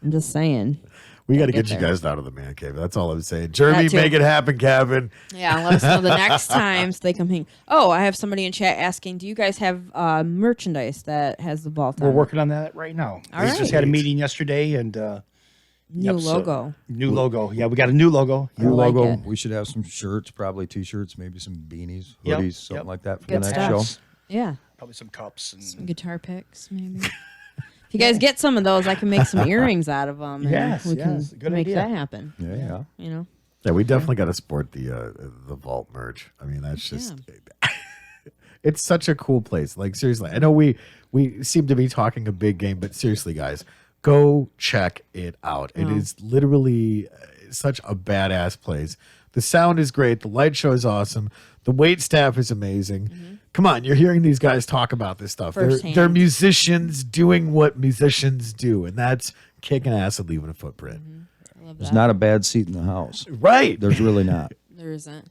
I'm just saying. We got to Get get you there. guys out of the man cave. That's all I'm saying. Jeremy, That too. make it happen, Kevin. Yeah, let us know the next time so they come hang. Oh, I have somebody in chat asking, do you guys have merchandise that has the Vault on We're it? working on that right now. All We right. just had a meeting yesterday and New logo. New logo. Yeah, we got a new logo. I like logo. it. We should have some shirts, probably T-shirts, maybe some beanies, Yep, hoodies, something yep. like that for Good the next stuff. show. Yeah. Probably some cups and Some guitar picks, maybe. If you guys get some of those, I can make some earrings out of them. And Yes, we can yes, good make idea. that happen. Yeah. You know, Yeah, we definitely got to support the Vault merch. I mean, that's just it's such a cool place. Like seriously, I know we seem to be talking a big game, but seriously, guys, go check it out. It is literally such a badass place. The sound is great. The light show is awesome. The wait staff is amazing. Come on, you're hearing these guys talk about this stuff. Firsthand. They're musicians doing what musicians do, and that's kicking ass and leaving a footprint. I love There's that. not a bad seat in the house. Right. There's really not. There isn't.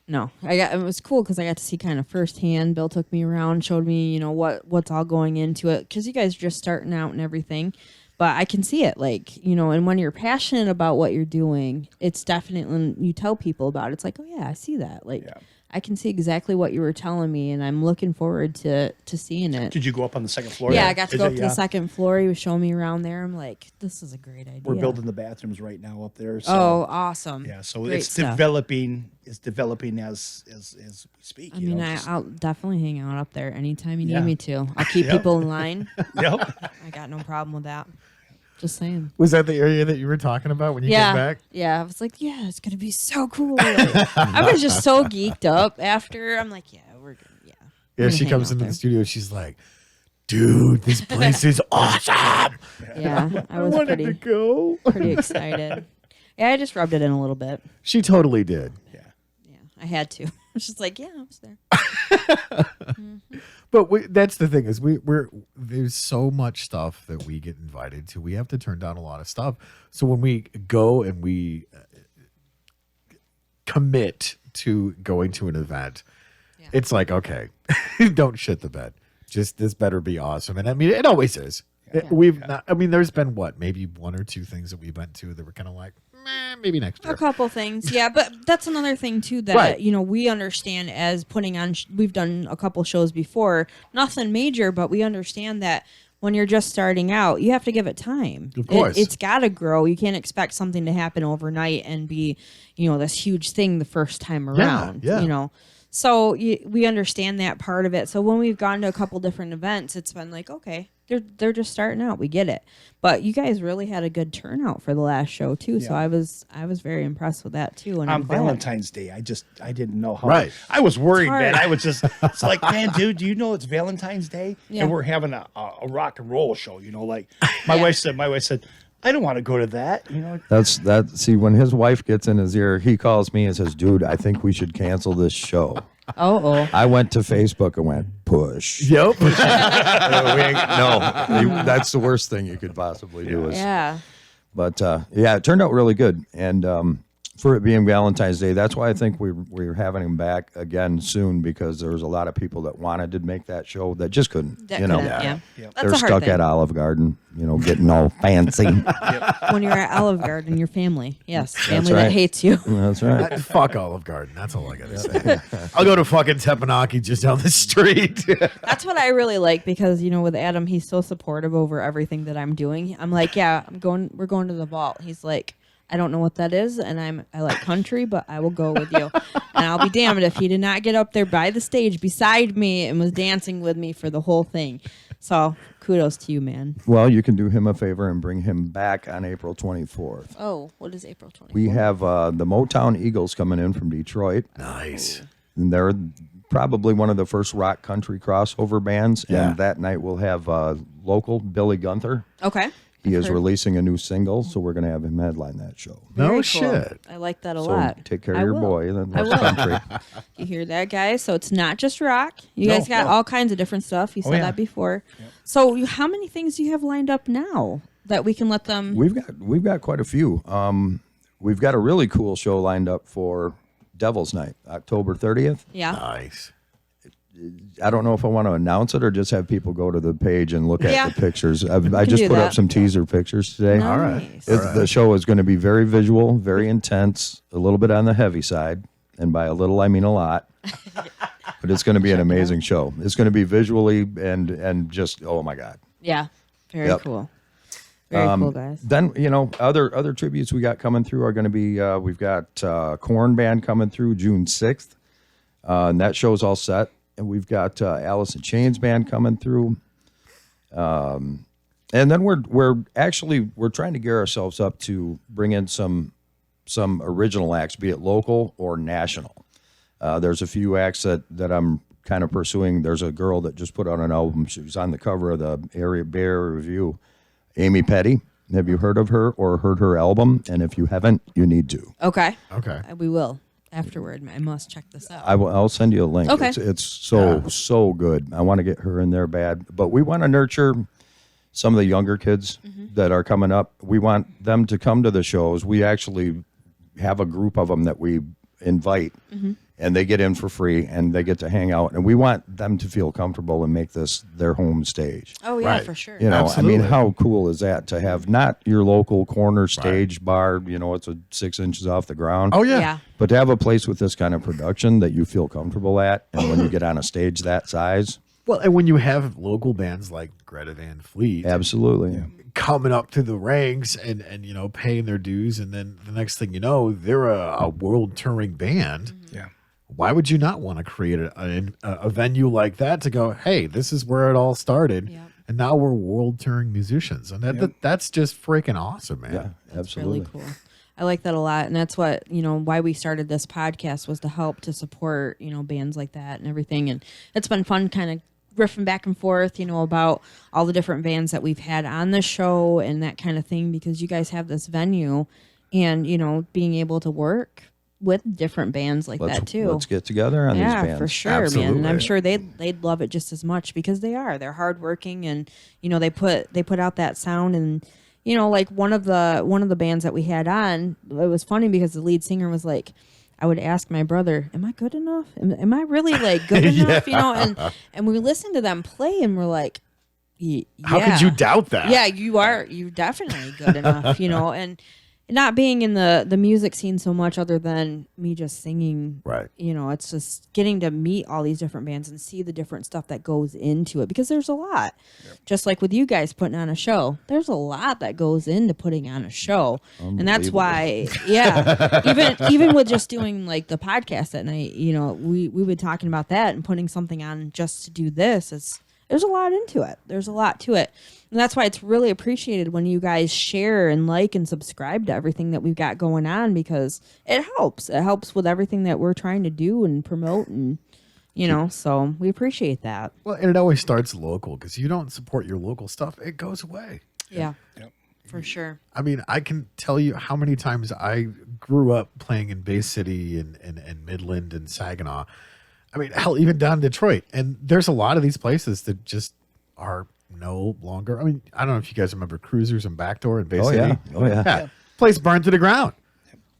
No, it was cool because I got to see kind of firsthand. Bill took me around, showed me, you know, what's all going into it because you guys are just starting out and everything. But I can see it, like, you know, and when you're passionate about what you're doing, it's definitely, when you tell people about it, it's like, oh yeah, I see that. Like, I can see exactly what you were telling me, and I'm looking forward to seeing it. did you go up on the second floor? Yeah, I got to Is go it? up to the second floor. He was showing me around there. I'm like, this is a great idea. We're building the bathrooms right now up there. So, Oh, awesome. yeah. So Great it's stuff. developing. It's developing as we speak. I you mean, know, just- I'll definitely hang out up there anytime you Yeah. need me to. I'll keep Yep. people in line. Yep. I got no problem with that. Just saying. Was that the area that you were talking about when you Yeah. came back? Yeah. I was like, yeah, it's going to be so cool. Like, I was just so geeked up after. I'm like, yeah, we're good. Yeah. Yeah, gonna she hang comes out into there. the studio. She's like, dude, this place is awesome. Yeah. I was wanted to pretty go. excited. Yeah, I just rubbed it in a little bit. She totally did. Yeah. I had to. I was just like, yeah, I was there. But that's the thing is we're there's so much stuff that we get invited to. We have to turn down a lot of stuff. So when we go and we commit to going to an event, it's like, okay, don't shit the bed. Just this better be awesome. And I mean, it always is. Not, I mean, there's been maybe one or two things that we went to that were kind of like, maybe next year. A couple things, yeah, but that's another thing too that Right. you know we understand as putting on. We've done a couple shows before, nothing major, but we understand that when you're just starting out, you have to give it time. Of course. It's got to grow. You can't expect something to happen overnight and be, you know, this huge thing the first time around. yeah. You know, So we understand that part of it. So when we've gone to a couple different events, it's been like, okay, they're just starting out. We get it. But you guys really had a good turnout for the last show too. So Yeah. I was very impressed with that too. And On I'm glad. Valentine's Day, I didn't know how. Right. I was worried, hard. man. I was just, it's like, man, dude, do you know it's Valentine's Day? Yeah. And we're having a rock and roll show, like my Yeah. wife said, I don't want to go to that. That's that. See, when his wife gets in his ear, he calls me and says, "Dude, I think we should cancel this show." Oh. I went to Facebook and went, "Push." Yep. No, that's the worst thing you could possibly do. Is, Yeah. But yeah, it turned out really good, and for it being Valentine's Day, that's why I think we're having him back again soon, because there was a lot of people that wanted to make that show that just couldn't. That you know, couldn't, yeah. That's they're a hard stuck thing. at Olive Garden, getting all fancy. When you're at Olive Garden, your family. Yes. Family right. that hates you. That's right. Fuck Olive Garden. That's all I gotta say. I'll go to fucking Teppanyaki just down the street. That's what I really like because, with Adam, he's so supportive over everything that I'm doing. I'm like, yeah, we're going to the vault. He's like, I don't know what that is, and I like country, but I will go with you. And I'll be damned if he did not get up there by the stage beside me and was dancing with me for the whole thing. So kudos to you, man. Well, you can do him a favor and bring him back on April 24th. Oh, what is April 24th? We have the Motown Eagles coming in from Detroit. Nice. And they're probably one of the first rock country crossover bands. Yeah. And that night we'll have local Billy Gunther. Okay. He I've is heard. releasing a new single, so we're going to have him headline that show. No Very cool. shit. I like that a So lot. take care of I your will. boy and then I love will. country. You hear that, guys? So it's not just rock. You No, guys got no. all kinds of different stuff. You said yeah. that before. So how many things do you have lined up now that we can let them? We've got quite a few. We've got a really cool show lined up for Devil's Night, October 30th. Yeah. Nice. I don't know if I want to announce it or just have people go to the page and look Yeah. at the pictures. I can just do put that. up some teaser pictures today. Nice. All right. It's- The show is going to be very visual, very intense, a little bit on the heavy side, and by a little I mean a lot. But it's going to be an amazing show. It's going to be visually and just oh my god. Yeah. Very Yep. cool. Very cool, guys. Then other tributes we got coming through are going to be we've got Korn Band coming through June 6th, and that show's all set. And we've got Alice in Chains Band coming through, and then we're trying to gear ourselves up to bring in some original acts, be it local or national. There's a few acts that I'm kind of pursuing. There's a girl that just put out an album. She was on the cover of the Bay Area Review. Amy Petty. Have you heard of her or heard her album? And if you haven't, you need to. Okay. Okay. We will afterward. I must check this out. I'll send you a link. Okay. It's so good. I want to get her in there bad, but we want to nurture some of the younger kids that are coming up. We want them to come to the shows. We actually have a group of them that we invite, and they get in for free, and they get to hang out. And we want them to feel comfortable and make this their home stage. Oh yeah, Right. for sure. You know, Absolutely. I mean, how cool is that to have not your local corner stage bar? It's a 6 inches off the ground. Oh yeah. Yeah. But to have a place with this kind of production that you feel comfortable at, and when you get on a stage that size, Well, and when you have local bands like Greta Van Fleet absolutely. coming up to the ranks and paying their dues, and then the next thing you know, they're a world touring band. Yeah. Why would you not want to create a venue like that to go, hey, this is where it all started, Yep. and now we're world touring musicians, and that's just freaking awesome, man. Yeah, That's absolutely. really cool. I like that a lot, and that's what why we started this podcast was to help to support bands like that and everything. And it's been fun, kind of riffing back and forth, about all the different bands that we've had on the show and that kind of thing, because you guys have this venue, and being able to work with different bands like that too. Let's get together on these Yeah, bands. for sure, man. And I'm Absolutely. sure they'd love it just as much because they're hardworking, and they put out that sound. And like one of the bands that we had on, it was funny because the lead singer was like, I would ask my brother, am I good enough? Am I really like good enough? And we listened to them play, and we're like, yeah. How could you doubt that? Yeah, you are. You're definitely good enough, and not being in the music scene so much other than me just singing. Right. You know, it's just getting to meet all these different bands and see the different stuff that goes into it because there's a lot. Just like with you guys putting on a show, there's a lot that goes into putting on a show. And that's why, even with just doing like the podcast at night, you know, we've been talking about that and putting something on just to do this. There's a lot into it. There's a lot to it. And that's why it's really appreciated when you guys share and like and subscribe to everything that we've got going on because it helps. It helps with everything that we're trying to do and promote and, you know, so we appreciate that. Well, and it always starts local because you don't support your local stuff, it goes away. Yeah, for sure. I mean, I can tell you how many times I grew up playing in Bay City and Midland and Saginaw. I mean, hell, even down in Detroit. And there's a lot of these places that just are no longer. I mean, I don't know if you guys remember Cruisers and Backdoor in Bay Oh, City. yeah. Oh, yeah. Place burned to the ground.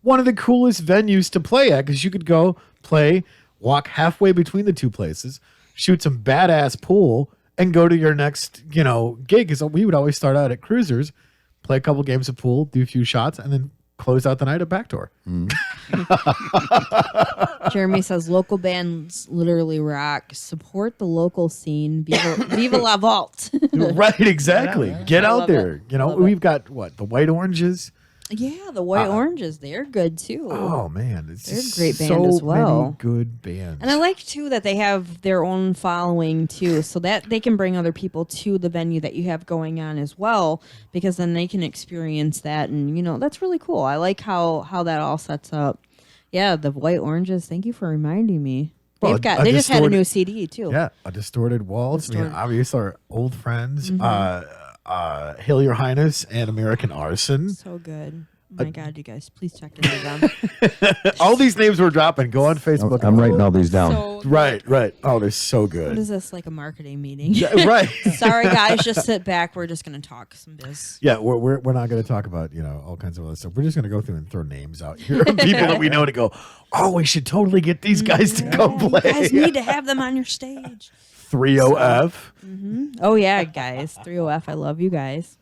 One of the coolest venues to play at because you could go play, walk halfway between the two places, shoot some badass pool, and go to your next, you know, gig. Because we would always start out at Cruisers, play a couple games of pool, do a few shots, and then close out the night at Backdoor. Jeremy says local bands literally rock. Support the local scene. Viva la Vault. Right, exactly. Get I out love there. it. You know, Love we've got what, the White Oranges. Yeah, the White Oranges, they're good too. Oh man, it's They're a just great band so as well. many good bands. And I like too that they have their own following too, so that they can bring other people to the venue that you have going on as well, because then they can experience that, and you know that's really cool. I like how that all sets up. Yeah, the White Oranges. Thank you for reminding me. Well, They just had a new CD too. Yeah, a Distorted Waltz. I mean, Distorted. obviously our old friends, Hail Your Highness and American Arson. So good. Oh my God, you guys, please check into them. All these names we're dropping. Go on Facebook. I'm writing all these down. So Right. Oh, they're so what good. is this, like a marketing meeting? Right. Sorry guys, just sit back. We're just gonna talk some biz. Yeah, we're not going to talk about, you know, all kinds of other stuff. We're just going to go through and throw names out here of people that we know to go, oh, we should totally get these guys to come You play. guys need to have them on your stage. 30F. Oh yeah, guys. 3OF, I love you guys.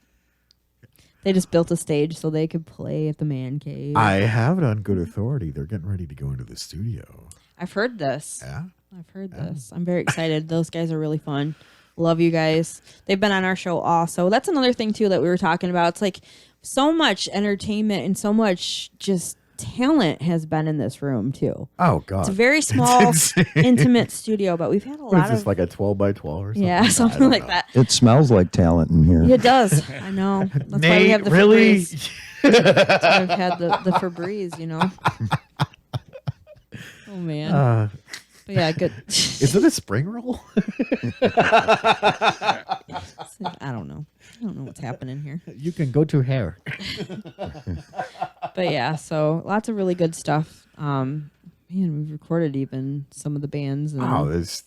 They just built a stage so they could play at the man cave. I have it on good authority. They're getting ready to go into the studio. I've heard this. Yeah. I've heard this. I'm very excited. Those guys are really fun. Love you guys. They've been on our show also. That's another thing too that we were talking about. It's like so much entertainment and so much just talent has been in this room too. Oh, God. It's a very small, insane. intimate studio, but we've had a What is lot this, of like a 12 by 12 or something? yeah, I something don't like know. that. It smells like talent in here. It does. I know. That's why we Nate, have the really? Febreze. That's why I've had the Febreze, you know. Oh man. But yeah, good. Is it a spring roll? I don't know. I don't know what's happening here. You can go to hair. But yeah, so lots of really good stuff. Man, we've recorded even some of the bands. And Oh, this.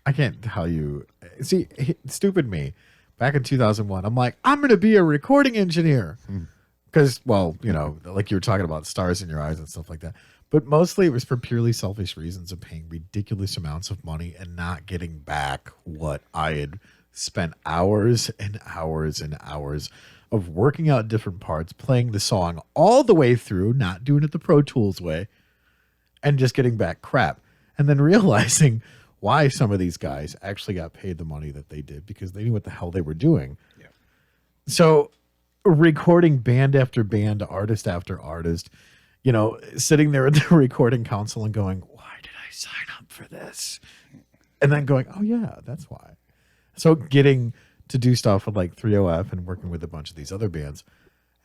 I can't tell you. See, stupid me. Back in 2001, I'm like, I'm going to be a recording engineer. Because, well, you know, like you were talking about stars in your eyes and stuff like that. But mostly it was for purely selfish reasons of paying ridiculous amounts of money and not getting back what I had spent hours and hours and hours of working out different parts, playing the song all the way through, not doing it the Pro Tools way, and just getting back crap. And then realizing why some of these guys actually got paid the money that they did because they knew what the hell they were doing. Yeah. So recording band after band, artist after artist, you know, sitting there at the recording council and going, why did I sign up for this? And then going, oh yeah, that's why. So getting to do stuff with like 3OF and working with a bunch of these other bands,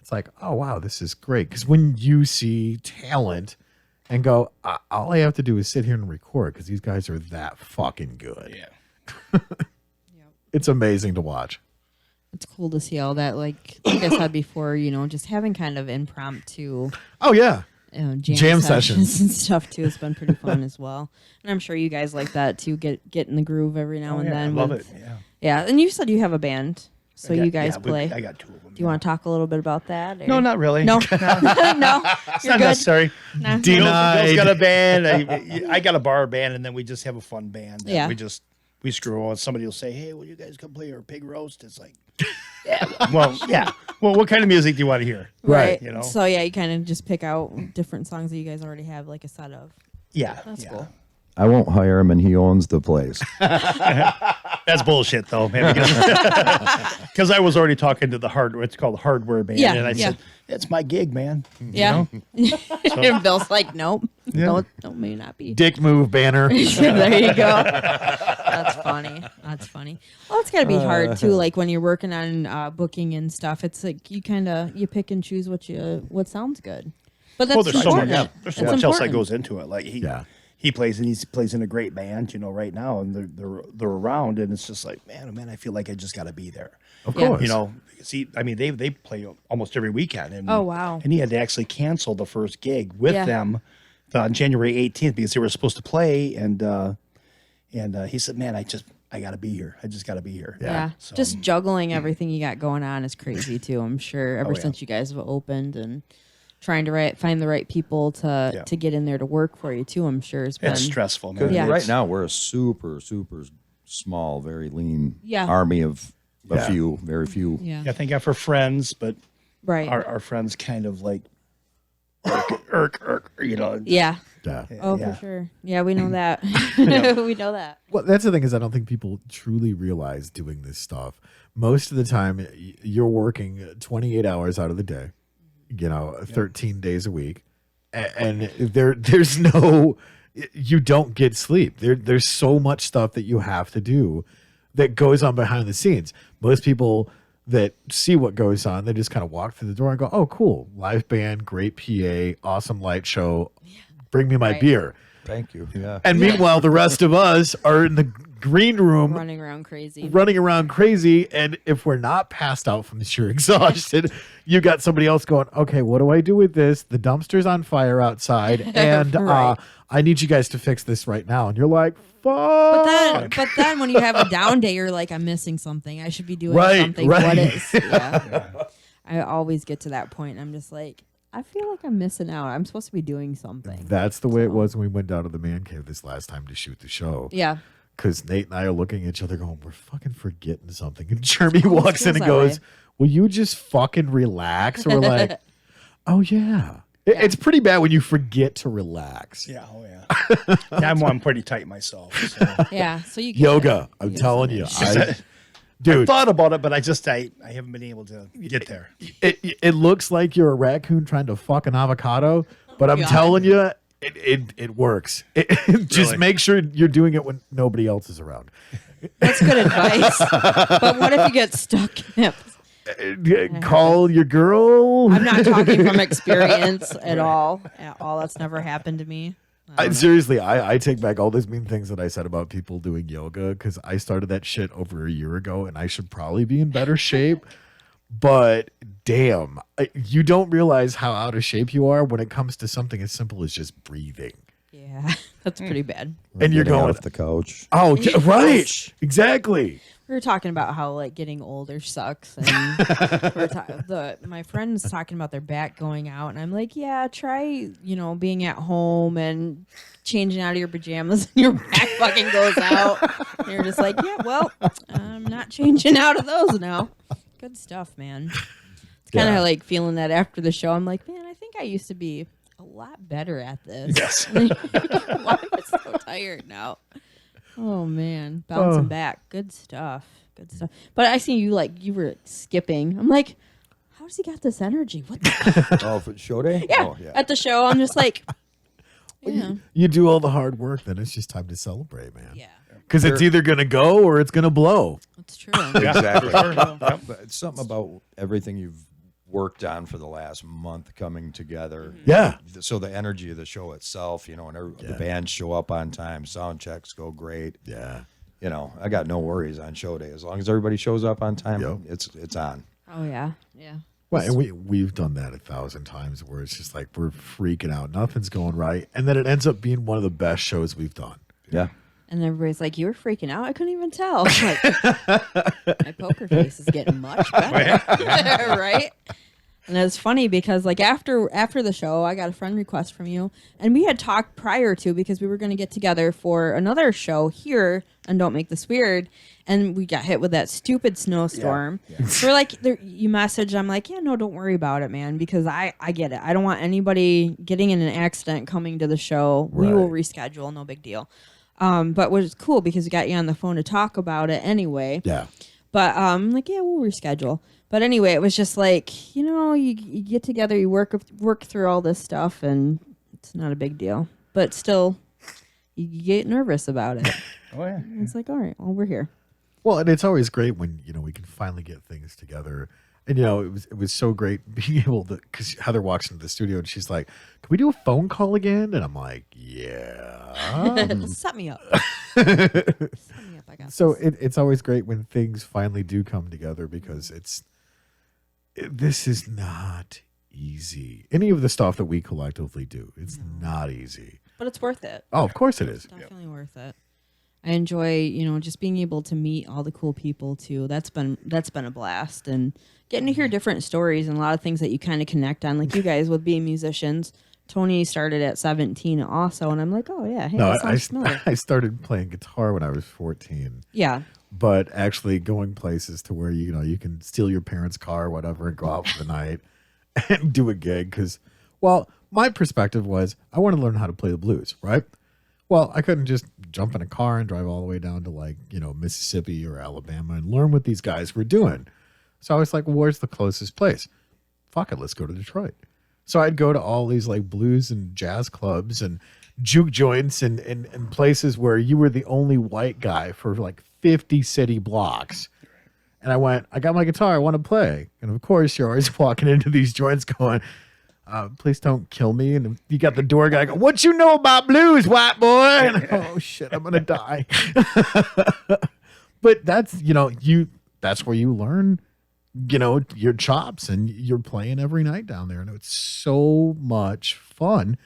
it's like, oh wow, this is great. Because when you see talent and go, all I have to do is sit here and record because these guys are that fucking good. Yeah. It's amazing to watch. it's cool to see all that. Like I said before, you know, just having kind of impromptu Oh yeah. jam sessions. sessions and stuff too has been pretty fun as well. And I'm sure you guys like that too. Get in the groove every now and Yeah, I then. love with- it. Yeah. Yeah, and you said you have a band, so you guys play. I got two of them. Do you want to talk a little bit about that? or- No, not really. No, no, It's you're not good. necessary. Nah. Denied. Bill's got a band. I got a bar band, and then we just have a fun band. that Yeah. we screw on. Somebody will say, "Hey, will you guys come play our pig roast?" It's like, yeah, well, yeah. Well, what kind of music do you want to hear? Right. You know? So yeah, you kind of just pick out different songs that you guys already have like a set of. Yeah. That's yeah. cool. I won't hire him, and he owns the place. That's bullshit, though, man. Because I was already talking to it's called the hardware band, Yeah, and I yeah. said, "It's my gig, man." Yeah. And Bill's like, nope, no, may not be. Dick move banner. There you go. That's funny. That's funny. Well, it's gotta be hard too. Like when you're working on booking and stuff, it's like you pick and choose what sounds good. But that's Well, there's so much, important. there's so That's much else that important. goes into it. Like he plays in a great band, right now, and they're around, and it's just like, man, oh man, I feel like I just got to be there. Of Yeah. course. See, I mean, they play almost every weekend. And, Oh, wow. And he had to actually cancel the first gig with Yeah. them on January 18th because they were supposed to play, and he said, man, I got to be here. I just got to be here. Yeah. So, Just juggling everything you got going on is crazy too. I'm sure ever yeah. since you guys have opened and trying to find the right people to get in there to work for you too. I'm sure it's been it's stressful, man. Yeah. Right now, we're a super, super small, very lean Yeah. army of a Yeah. few, very few. Yeah. Yeah, thank God for friends, but Right. our friends kind of like, irk, Yeah. Yeah. Oh, Yeah. for sure. Yeah, we know that. We know that. Well, that's the thing is I don't think people truly realize doing this stuff. Most of the time, you're working 28 hours out of the day, 13 days a week, and there's no, you don't get sleep. There's so much stuff that you have to do that goes on behind the scenes. Most people that see what goes on, they just kind of walk through the door and go, "Oh, cool, live band, great PA, awesome light show. Bring me my Right. beer." Thank you. Yeah. And meanwhile, the rest of us are in the green room Running around crazy. running around crazy. And if we're not passed out from sheer exhaustion, you got somebody else going, "Okay, what do I do with this? The dumpster's on fire outside. And Right. I need you guys to fix this right now." And you're like, But "Fuck." then when you have a down day, you're like, I'm missing something. I should be doing Right, something. right. What is? Yeah. I always get to that point. I'm just like, I feel like I'm missing out. I'm supposed to be doing something. That's the way it was when we went down to the man cave this last time to shoot the show. Yeah. Because Nate and I are looking at each other going, "We're fucking forgetting something." And Jeremy walks in feels and that goes, way. "Will you just fucking relax?" We're like, "Oh, yeah." It's pretty bad when you forget to relax. Yeah, oh yeah. I'm pretty tight myself. So. Yeah. So you get Yoga. it. I'm You telling get you. it. Dude, Thought about it, but I haven't been able to get there. it looks like you're a raccoon trying to fuck an avocado, but I'm God. telling you, it works. Just Really? make sure you're doing it when nobody else is around. That's good advice. But what if you get stuck in it? Call your girl. I'm not talking from experience at all. At all. That's never happened to me. Seriously, I take back all those mean things that I said about people doing yoga because I started that shit over a year ago and I should probably be in better shape. But damn, you don't realize how out of shape you are when it comes to something as simple as just breathing. Yeah. That's pretty bad. And you're Getting going, off the couch. "Oh, yeah, right. Exactly. We were talking about how like getting older sucks, and my friend's talking about their back going out, and I'm like, yeah, try being at home and changing out of your pajamas, and your back fucking goes out. And you're just like, yeah, well, I'm not changing out of those now. Good stuff, man. It's kind of Yeah. like feeling that after the show. I'm like, man, I think I used to be a lot better at this. Yes. Why am I so tired now? Oh man, bouncing Oh. back. Good stuff. Good stuff. But I see you were skipping. I'm like, how's he got this energy? What the Oh, for show day? yeah. Oh, yeah. At the show, I'm just like, yeah. You do all the hard work, then it's just time to celebrate, man. Yeah. Because it's either going to go or it's going to blow. That's true. Exactly. Yep. But it's something about everything you've worked on for the last month coming together. Yeah. So the energy of the show itself, and the bands show up on time, sound checks go great. Yeah. I got no worries on show day as long as everybody shows up on time. Yep. It's on. Oh yeah. Yeah. Well, and we've done that 1,000 times where it's just like we're freaking out. Nothing's going right. And then it ends up being one of the best shows we've done. Yeah. And everybody's like, you were freaking out? I couldn't even tell. Like, my poker face is getting much better. Right? And it's funny because like after the show, I got a friend request from you, and we had talked prior to because we were going to get together for another show here on Don't Make This Weird, and we got hit with that stupid snowstorm. So we're like, you message, I'm like, yeah, no, don't worry about it, man, because I get it. I don't want anybody getting in an accident coming to the show. We will reschedule, no big deal. But was cool because we got you on the phone to talk about it anyway. Yeah. But like, yeah, we'll reschedule. But anyway, it was just like, you get together, you work through all this stuff, and it's not a big deal. But still, you get nervous about it. Oh yeah. It's like, all right, well, we're here. Well, and it's always great when we can finally get things together. And it was so great being able to, because Heather walks into the studio and she's like, "Can we do a phone call again?" And I'm like, "Yeah." Set me up. Set me up. I got So this. it's always great when things finally do come together, because this is not easy. Any of the stuff that we collectively do, it's not easy. But it's worth it. Oh, of course it is. Definitely worth it. I enjoy, just being able to meet all the cool people too. That's been a blast, and getting to hear different stories and a lot of things that you kind of connect on, like you guys with being musicians. Tony started at 17 also, and I'm like, oh yeah, hey, No, that sounds familiar. I started playing guitar when I was 14. Yeah, But actually going places to where you can steal your parents' car or whatever and go out for the night and do a gig, because, well, my perspective was I want to learn how to play the blues, right? Well, I couldn't just jump in a car and drive all the way down to Mississippi or Alabama and learn what these guys were doing. So I was like, well, where's the closest place? Fuck it, let's go to Detroit. So I'd go to all these like blues and jazz clubs and juke joints and places where you were the only white guy for like 50 city blocks. And I got my guitar, I want to play. And of course, you're always walking into these joints going, please don't kill me. And you got the door guy go, "What you know about blues, white boy?" And I go, oh shit, I'm gonna die. But that's that's where you learn your chops, and you're playing every night down there, and it's so much fun.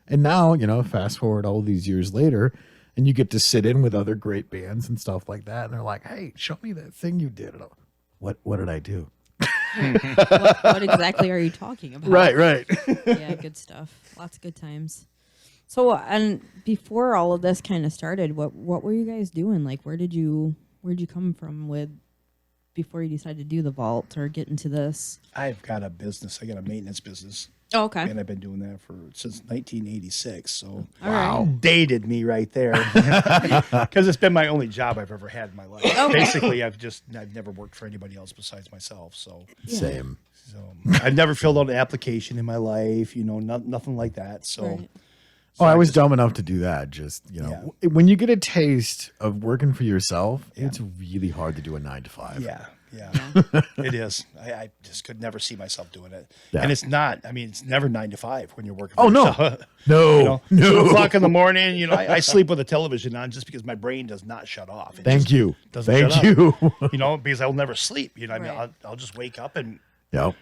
And now fast forward all these years later, and you get to sit in with other great bands and stuff like that, and they're like, "Hey, show me that thing you did." And what did I do? what exactly are you talking about? Right. Yeah, good stuff. Lots of good times. So, and before all of this kind of started, what were you guys doing? Like, where'd you come from with before you decided to do the vault or get into this? I've got a business. I got a maintenance business. Oh, okay. And I've been doing that since 1986. So All right. dated me right there, because it's been my only job I've ever had in my life. Okay. Basically, I've never worked for anybody else besides myself. So Same. I've never filled out an application in my life. Nothing like that. So. Right. Oh, I was dumb enough to do that. Just, Yeah. when you get a taste of working for yourself, it's really hard to do a 9 to 5. Yeah, it is. I just could never see myself doing it. Yeah. And it's not. I mean, it's never 9 to 5 when you're working. Oh, for no. yourself. No. 2:00 in the morning. I sleep with the television on just because my brain does not shut off. It Thank just you. doesn't Thank shut you. up, because I'll never sleep. I mean, Right. I'll just wake up and Yep.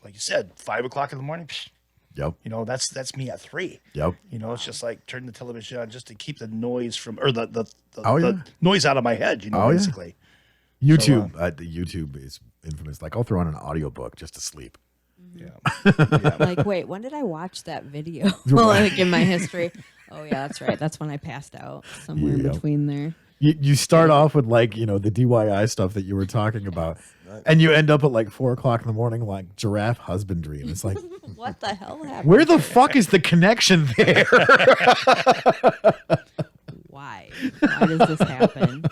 like you said, 5:00 in the morning. Psh, Yep. that's me at 3. Yep. It's just like turn the television on just to keep the noise from, or the Oh, yeah. the noise out of my head. Oh, yeah. Basically. YouTube. The YouTube is infamous. Like, I'll throw on an audiobook just to sleep. Yeah. Like, wait, when did I watch that video? Well, like in my history. Oh yeah, that's right. That's when I passed out somewhere in Yep. between there. You start off with like, the DIY stuff that you were talking about, and you end up at like 4:00 in the morning, like giraffe husbandry. And it's like, What the hell happened? where the fuck is the connection there? Why? Why does this happen?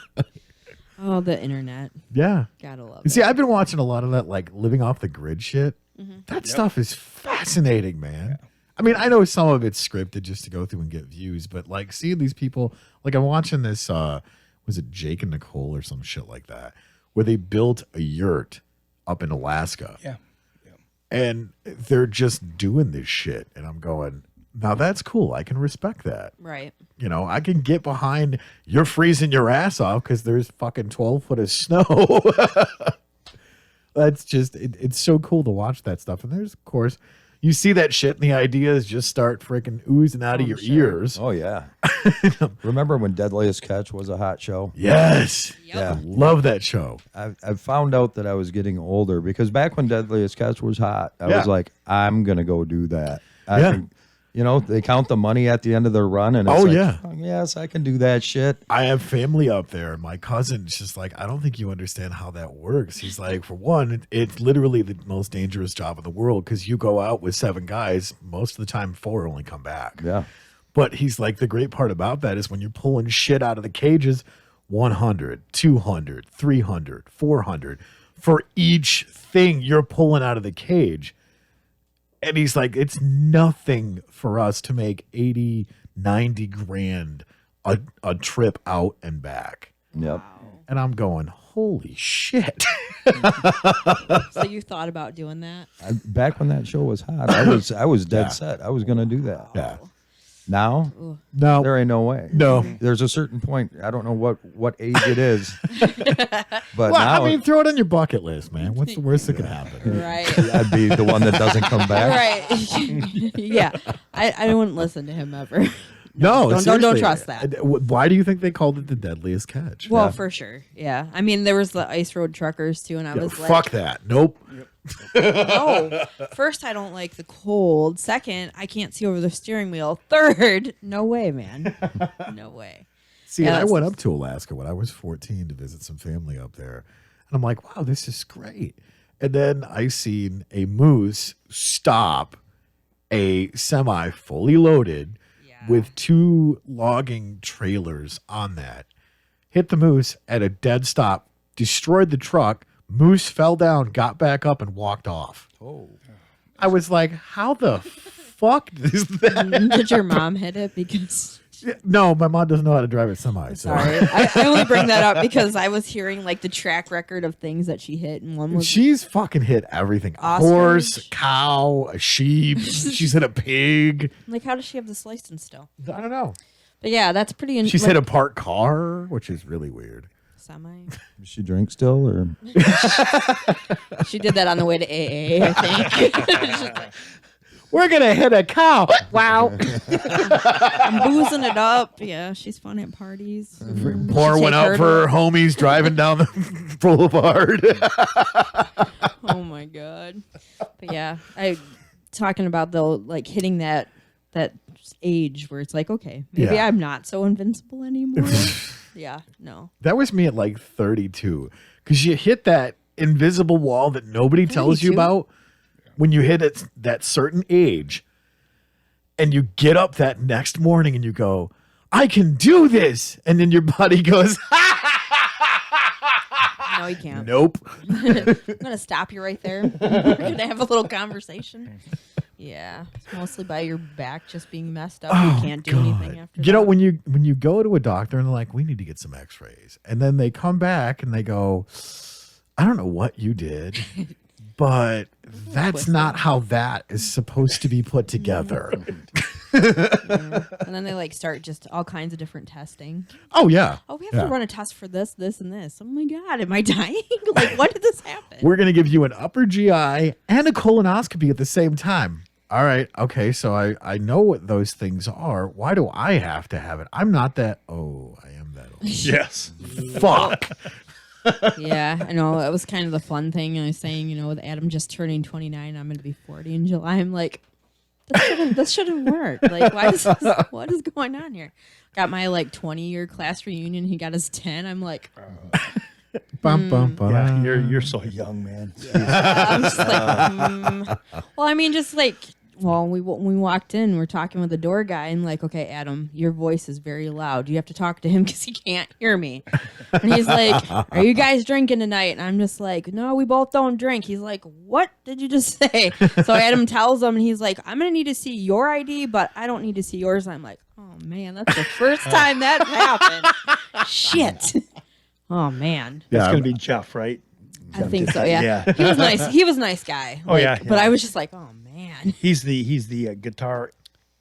Oh, the internet. Yeah. Gotta love You it. see, I've been watching a lot of that, like living off the grid shit. That stuff is fascinating, man. I mean, I know some of it's scripted just to go through and get views, but like seeing these people, like I'm watching this, was it Jake and Nicole or some shit like that, where they built a yurt up in Alaska. Yeah. And they're just doing this shit. And I'm going, now that's cool. I can respect that. Right. I can get behind you're freezing your ass off because there's fucking 12 foot of snow. That's just, it's so cool to watch that stuff. And there's, of course, you see that shit and the ideas just start freaking oozing out of your ears. Oh, yeah. Remember when Deadliest Catch was a hot show? Yes. Yep. Yeah. Love that show. I found out that I was getting older because back when Deadliest Catch was hot, I Yeah. was like, I'm going to go do that. Yeah. You know, they count the money at the end of their run, and it's Oh, like, yeah. "Oh, yes, I can do that shit. I have family up there, and my cousin's just like, I don't think you understand how that works. He's like, for one, it's literally the most dangerous job in the world because you go out with 7 guys, most of the time 4 only come back. Yeah. But he's like, the great part about that is when you're pulling shit out of the cages, 100, 200, 300, 400 for each thing you're pulling out of the cage. And he's like, it's nothing for us to make 80, 90 grand a trip out and back. Yep. And I'm going, holy shit. So you thought about doing that? Back when that show was hot, I was dead Yeah. set. I was going to do that. Yeah. Now, No. there ain't no way. No. There's a certain point. I don't know what age it is, but Well, now I mean, throw it on your bucket list, man. What's the worst that could happen? Right. I'd be the one that doesn't come back. Right. Yeah. I wouldn't listen to him ever. No, Don't seriously. trust that. Why do you think they called it the deadliest catch? Well, for sure. Yeah. I mean, there was the ice road truckers too, and I Yeah, was fuck like, that. Nope. no. First, I don't like the cold. Second, I can't see over the steering wheel. Third, no way, man. No way. See, Yeah, and I that's- went up to Alaska when I was 14 to visit some family up there. And I'm like, wow, this is great. And then I seen a moose stop a semi fully loaded with 2 logging trailers on that. Hit the moose at a dead stop, destroyed the truck. Moose fell down, got back up, and walked off. Oh. I was like, how the fuck is that? Did your mom hit it? Because No, my mom doesn't know how to drive a semi. So. sorry, I only bring that up because I was hearing like the track record of things that she hit, and one was She's fucking hit everything. A Ostrich. horse, a cow, a sheep. She's hit a pig. like, how does she have this license still? I don't know. But yeah, that's pretty. She's hit a parked car, which is really weird. semi. Does she drink still, or She did that on the way to AA, I think. We're going to hit a cow. Wow. I'm boozing it up. Yeah, she's fun at parties. Pour Should one take out her for her homies driving down the boulevard. Oh my god. But yeah, I talking about though, like hitting that age where it's like, okay, maybe Yeah. I'm not so invincible anymore. Yeah, no. That was me at like 32. Because you hit that invisible wall that nobody tells you 32? about when you hit it that certain age. And you get up that next morning and you go, I can do this. And then your body goes, No, you can't. nope. I'm gonna stop you right there. We're gonna have a little conversation. Yeah, it's mostly by your back just being messed up. You can't do anything after. You know, that. when you go to a doctor and they're like, we need to get some x-rays. And then they come back and they go, I don't know what you did, but that's not how that is supposed to be put together. And then they like start just all kinds of different testing. Oh, yeah. Oh, we have Yeah. to run a test for this, this, and this. Oh my god, am I dying? Like, what did this happen? We're going to give you an upper GI and a colonoscopy at the same time. All right. Okay. So I know what those things are. Why do I have to have it? I'm not that. Oh, I am that old. Yes. Fuck. Yeah, I know. It was kind of the fun thing. I was saying, you know, with Adam just turning 29, I'm going to be 40 in July. I'm like, this shouldn't work. Like, what is going on here? Got my like 20-year class reunion. He got his 10. I'm like, Bum, bum, bum. Yeah, you're so young, man. I'm just like, well, I mean, just like, well, when we walked in, we're talking with the door guy, and like, okay, Adam, your voice is very loud. You have to talk to him because he can't hear me. And he's like, are you guys drinking tonight? And I'm just like, no, we both don't drink. He's like, what did you just say? So Adam tells him, and he's like, I'm gonna need to see your ID, but I don't need to see yours. I'm like, oh man, that's the first time that happened. Shit. Oh man. That's Yeah, gonna be Jeff, right? I think so. Yeah. Yeah. He was nice. He was a nice guy. Oh, yeah, But yeah. I was just like, oh man. He's the guitar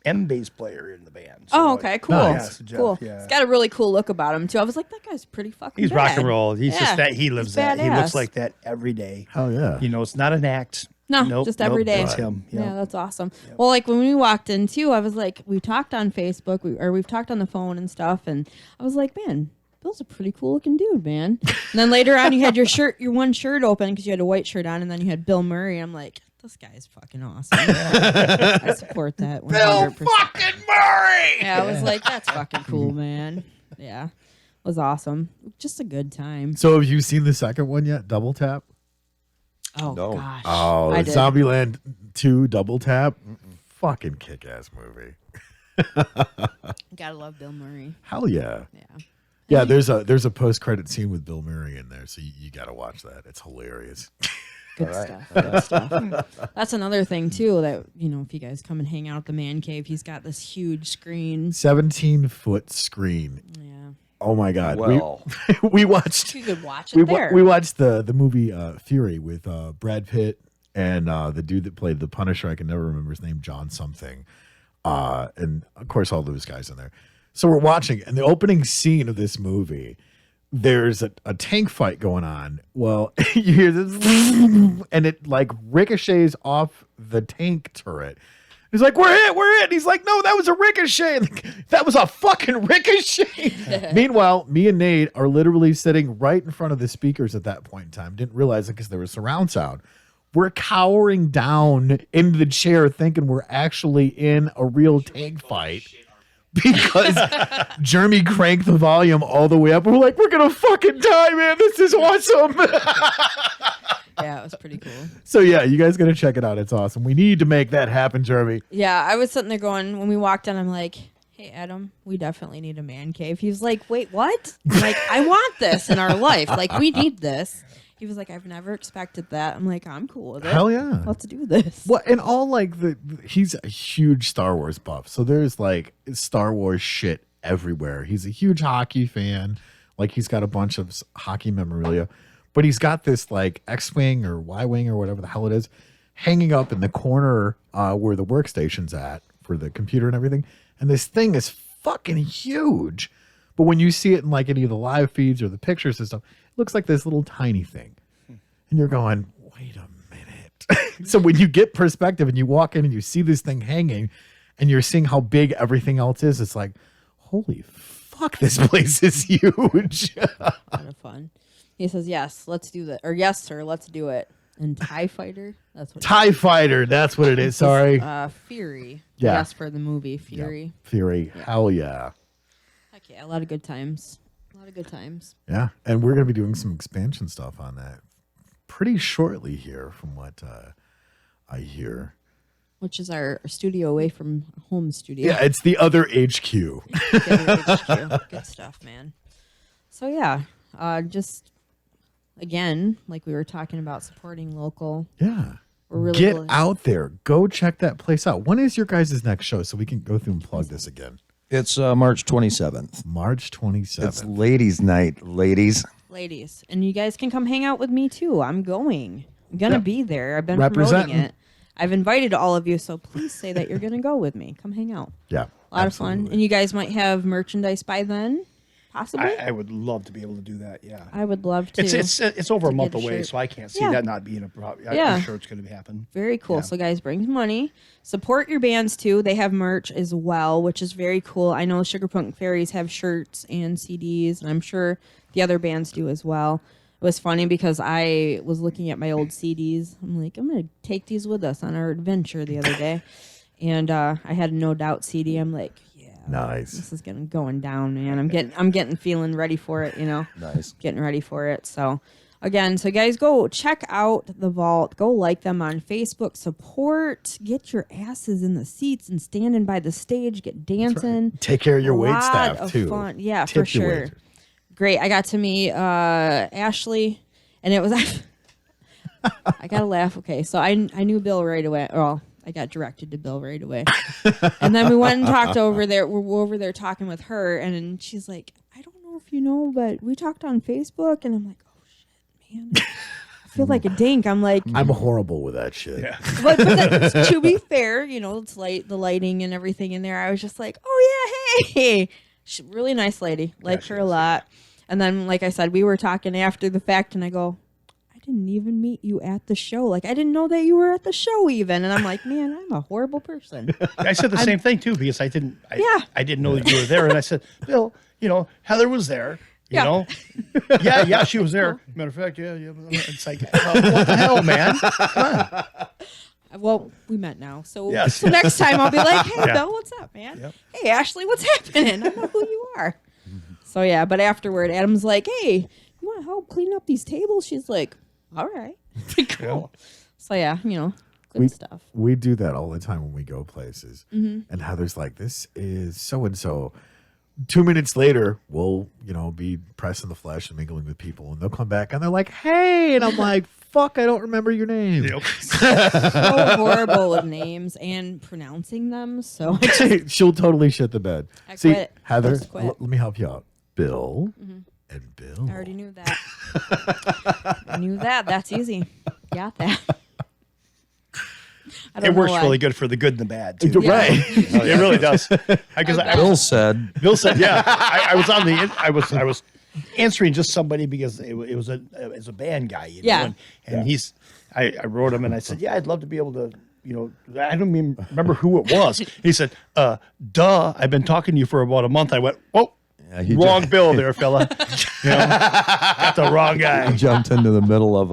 and bass player in the band. Oh, So, okay, cool. Yeah, so Jeff, Cool. yeah. He's got a really cool look about him too. I was like, that guy's pretty fucking. He's rock and bad. roll. He's Yeah, just that. He lives he's that. He badass. looks like that every day. Hell yeah. You know, it's not an act. No, Nope, just every nope, day. It's him. Yeah, Yeah. that's awesome. Well, like when we walked in too, I was like, we talked on Facebook, we've talked on the phone and stuff, and I was like, man, Bill's a pretty cool looking dude, man. And then later on, you had your one shirt open because you had a white shirt on, and then you had Bill Murray. I'm like, this guy's fucking awesome. I support that 100%. fucking Murray. Yeah, I was like, that's fucking cool, man. Yeah, it was awesome. Just a good time. So have you seen the second one yet? Double Tap. Oh No. gosh. Oh, I did. Zombieland 2 Double Tap. Fucking kick-ass movie. Gotta love Bill Murray. Hell yeah. Yeah. Yeah, there's a post-credit scene with Bill Murray in there, so you got to watch that. It's hilarious. Good stuff. Good stuff. That's another thing too. That if you guys come and hang out at the man cave, he's got this huge screen. 17-foot screen. Yeah. Oh my God. Well, We watched. You could watch it there. We watched the movie Fury with Brad Pitt and the dude that played the Punisher. I can never remember his name, John something, and of course all those guys in there. So we're watching, and the opening scene of this movie, there's a tank fight going on. Well, you hear this, and it like ricochets off the tank turret. He's like, we're hit. And he's like, no, that was a ricochet. Like, that was a fucking ricochet. Meanwhile, me and Nate are literally sitting right in front of the speakers at that point in time. Didn't realize it because there was surround sound. We're cowering down into the chair thinking we're actually in a real tank fight. Because Jeremy cranked the volume all the way up. We're like, we're going to fucking die, man. This is awesome. Yeah, it was pretty cool. So, yeah, you guys got to check it out. It's awesome. We need to make that happen, Jeremy. Yeah, I was sitting there going, when we walked in, I'm like, hey, Adam, we definitely need a man cave. He was like, wait, what? I'm like, I want this in our life. Like, we need this. He was like, I've never expected that. I'm like, I'm cool with it. Hell yeah. Let's do this. Well, and all like he's a huge Star Wars buff. So there's like Star Wars shit everywhere. He's a huge hockey fan. Like he's got a bunch of hockey memorabilia, but he's got this like X-Wing or Y-Wing or whatever the hell it is hanging up in the corner where the workstation's at for the computer and everything. And this thing is fucking huge. But when you see it in like any of the live feeds or the pictures and stuff, it looks like this little tiny thing. And you're going, wait a minute. So when you get perspective and you walk in and you see this thing hanging and you're seeing how big everything else is, it's like, holy fuck, this place is huge. Kind of fun. He says, yes, let's do that. Or yes, sir, let's do it. And TIE Fighter, that's what TIE Fighter, that's what it is. Sorry. Fury. Yeah. Yes, for the movie Fury. Fury. Hell yeah. Heck yeah, a lot of good times. A lot of good times. Yeah. And we're going to be doing some expansion stuff on that pretty shortly here from what I hear. Which is our studio away from home studio. Yeah, it's the other HQ. Good stuff, man. So yeah, just again, like we were talking about supporting local. Yeah. We're really Get really- out there. Go check that place out. When is your guys' next show so we can go through and plug this again? it's March 27th. March 27th. It's ladies' night, ladies. ladies, and you guys can come hang out with me too. I'm going. I'm gonna be there. I've been Representing. promoting it. I've invited all of you, so please say that you're gonna go with me. Come hang out. Yeah. A lot of fun, and you guys might have merchandise by then, possibly. I would love to be able to do that. Yeah. I would love to. It's over a to month get a away, shirt. so I can't see Yeah. that not being a problem. Yeah. I'm sure it's going to happen. Very cool. Yeah. So guys, bring money. Support your bands too. They have merch as well, which is very cool. I know Sugarpunk Fairies have shirts and CDs, and I'm sure the other bands do as well. It was funny because I was looking at my old CDs. I'm like, I'm gonna take these with us on our adventure the other day, and I had a No Doubt CD. I'm like, yeah, Nice. this is going down, man. I'm getting feeling ready for it. Nice. Getting ready for it. So again, so guys, go check out the Vault. Go like them on Facebook. Support. Get your asses in the seats and standing by the stage. Get dancing. Take care of your A wait lot staff of too. fun. Yeah, Tip for your sure. waiters. Great. I got to meet Ashley, and it was. I gotta laugh. Okay, so I knew Bill right away. Well, I got directed to Bill right away, and then we went and talked over there. We're over there talking with her, and she's like, "I don't know if you know, but we talked on Facebook," and I'm like, "Oh shit, man." I feel like a dink. I'm like, I'm horrible with that shit. Yeah. but to be fair, it's the lighting and everything in there. I was just like, oh yeah, hey, really nice lady. Like her a lot. And then, like I said, we were talking after the fact, and I go, I didn't even meet you at the show. Like I didn't know that you were at the show even. And I'm like, man, I'm a horrible person. I said the same thing too because I didn't. Yeah. I didn't know that you were there, and I said, Bill, Heather was there. You Yeah. know, yeah, she was there. Matter of fact, yeah. It's like, what the hell, man? Come on. Well, we met now. So, Yes. so next time I'll be like, hey, Yeah. Bill, what's up, man? Yep. Hey, Ashley, what's happening? I know who you are. So, yeah, but afterward, Adam's like, hey, you want help clean up these tables? She's like, all right. Cool. So, yeah, good stuff. We do that all the time when we go places. And Heather's like, this is so-and-so. 2 minutes later, we'll, be pressing the flesh and mingling with people. And they'll come back and they're like, hey. And I'm like, fuck, I don't remember your name. Yep. So horrible with names and pronouncing them. So, She'll totally shit the bed. I See, quit. Heather, Just quit. let me help you out. Bill and Bill. I already knew that. I knew that. That's easy. Got that. I don't It know works why. really good for the good and the bad. Too. Yeah. Right. It really does. Because Bill said, Bill said, yeah, I was on the, I was answering just somebody because it was a band guy, Yeah. and I wrote him and I said, yeah, I'd love to be able to, I don't even remember who it was. He said, duh, I've been talking to you for about a month. I went, oh, he wrong Bill there, fella. Got the wrong guy. jumped into the middle of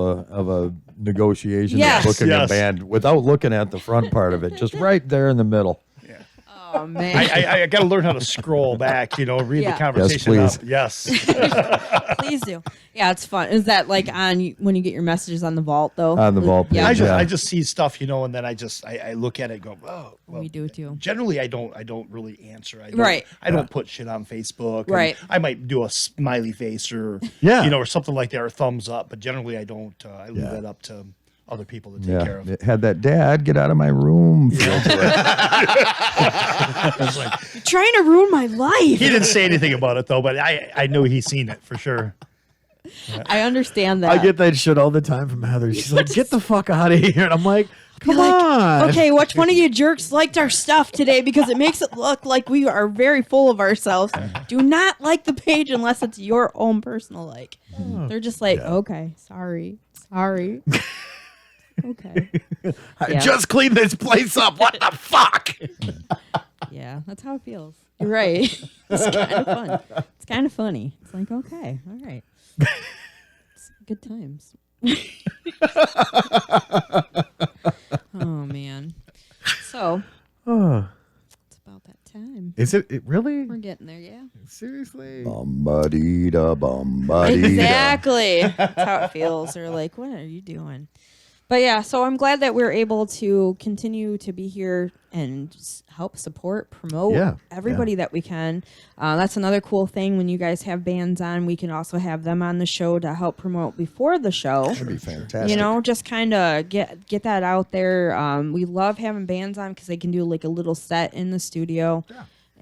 a negotiation Yes. of booking Yes. a band without looking at the front part of it, just right there in the middle. Oh, man. I got to learn how to scroll back, read Yeah. the conversation Yes, up. Yes. Please do. Yeah, it's fun. Is that like when you get your messages on the vault, though? On the vault Yeah, page, I yeah. just see stuff, and then I look at it and go, oh, well, we do too. generally I don't really answer. Right. I don't put shit on Facebook. and Right. I might do a smiley face or Yeah. or something like that, or thumbs up, but generally I don't. I leave that up to other people to take care of. It had that dad get out of my room feel to it. It's like, You're trying to ruin my life. he didn't say anything about it though, but I know he's seen it for sure. I understand that. I get that shit all the time from Heather. She's like, get the fuck out of here. And I'm like, come on. Okay, which one of you jerks liked our stuff today because it makes it look like we are very full of ourselves. Do not like the page unless it's your own personal like. They're just like, okay, sorry. Okay. I Yeah. just cleaned this place up. What the fuck? Yeah, that's how it feels. You're right. It's kind of fun. It's kind of funny. It's like, okay, all right. It's good times. Oh, man. So, Oh, it's about that time. is it really? We're getting there, yeah. Seriously? Bum-ba-dee-da, bum-ba-dee-da. Exactly. That's how it feels. They're like, what are you doing? But yeah, so I'm glad that we're able to continue to be here and help support, promote everybody that we can. That's another cool thing when you guys have bands on. We can also have them on the show to help promote before the show. That'd be fantastic. Just kind of get that out there. We love having bands on because they can do like a little set in the studio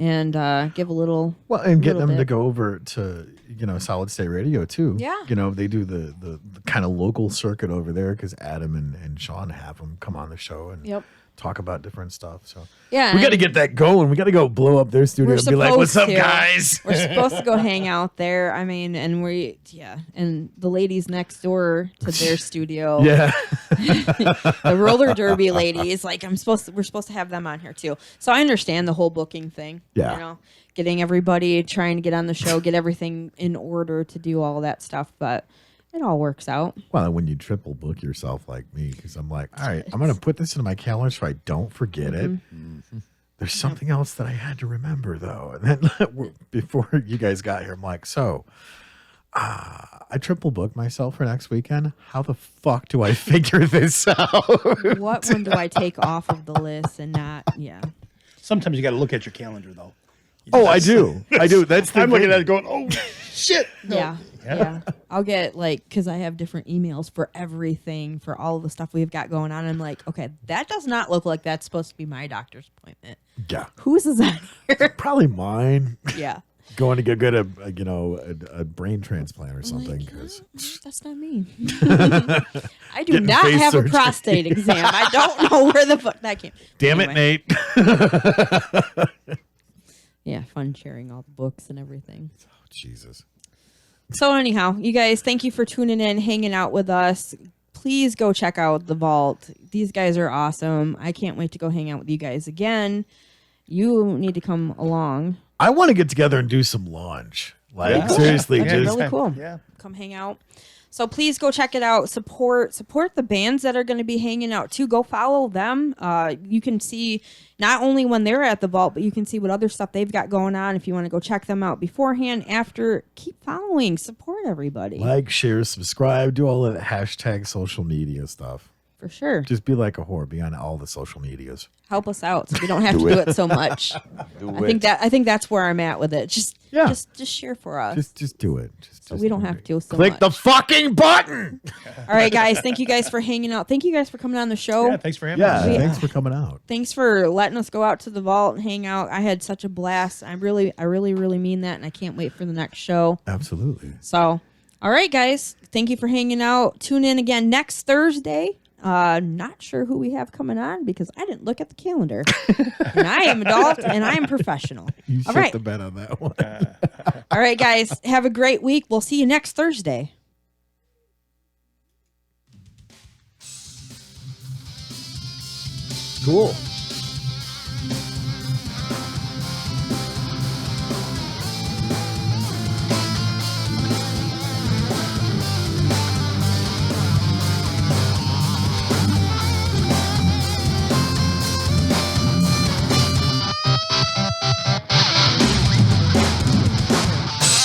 and give a little. Well, and get little them to bit. go over to, Solid State Radio too. Yeah. They do the kind of local circuit over there because Adam and Sean have them come on the show and Yep. talk about different stuff. So Yeah, we got to and- get that going. We got to go blow up their studio We're and be like, what's up, supposed to. guys? We're supposed to go hang out there. I mean, and and the ladies next door to their studio, Yeah. the roller derby ladies, like we're supposed to have them on here too. So I understand the whole booking thing. Yeah. Getting everybody trying to get on the show, get everything in order to do all that stuff, but it all works out. Well, when you triple book yourself like me, because I'm like, all right, I'm going to put this into my calendar so I don't forget it. There's something else that I had to remember, though. And then before you guys got here, I'm like, so I triple booked myself for next weekend. How the fuck do I figure this out? What one do I take off of the list and not? Yeah. Sometimes you got to look at your calendar though. Oh, I do. I do. That's the I'm looking thing. at it going, oh shit. No. Yeah. I'll get because I have different emails for everything, for all of the stuff we've got going on. I'm like, okay, that does not look like that's supposed to be my doctor's appointment. Yeah. Whose is that here? Probably mine. Yeah. Going to get a brain transplant or something. Like, Because that's not me. I do Getting not face have surgery. a prostate exam. I don't know where the fuck that came. damn Anyway. it, Nate. Yeah, fun sharing all the books and everything. Jesus. So anyhow, you guys, thank you for tuning in, hanging out with us. Please go check out The Vault. These guys are awesome. I can't wait to go hang out with you guys again. You need to come along. I want to get together and do some lunch. Like, Yeah. seriously, That'd be just really cool. Yeah. Come hang out. So please go check it out. Support the bands that are going to be hanging out too. Go follow them. You can see not only when they're at the vault, but you can see what other stuff they've got going on. If you want to go check them out beforehand, after, keep following. Support everybody. Like, share, subscribe, do all that hashtag social media stuff. For sure. Just be like a whore. Be on all the social medias. Help us out so we don't have to do it so much. I think that's where I'm at with it. Just share for us. Just do it. So we don't have to do so Click much. the fucking button. All right, guys. Thank you guys for hanging out. Thank you guys for coming on the show. Yeah, thanks for having Yeah, us. thanks for coming out. Thanks for letting us go out to the vault and hang out. I had such a blast. I really mean that, and I can't wait for the next show. Absolutely. So, all right, guys. Thank you for hanging out. Tune in again next Thursday. Not sure who we have coming on because I didn't look at the calendar. And I am adult and I am professional. You All shut right. the bet on that one. All right, guys. Have a great week. We'll see you next Thursday. Cool.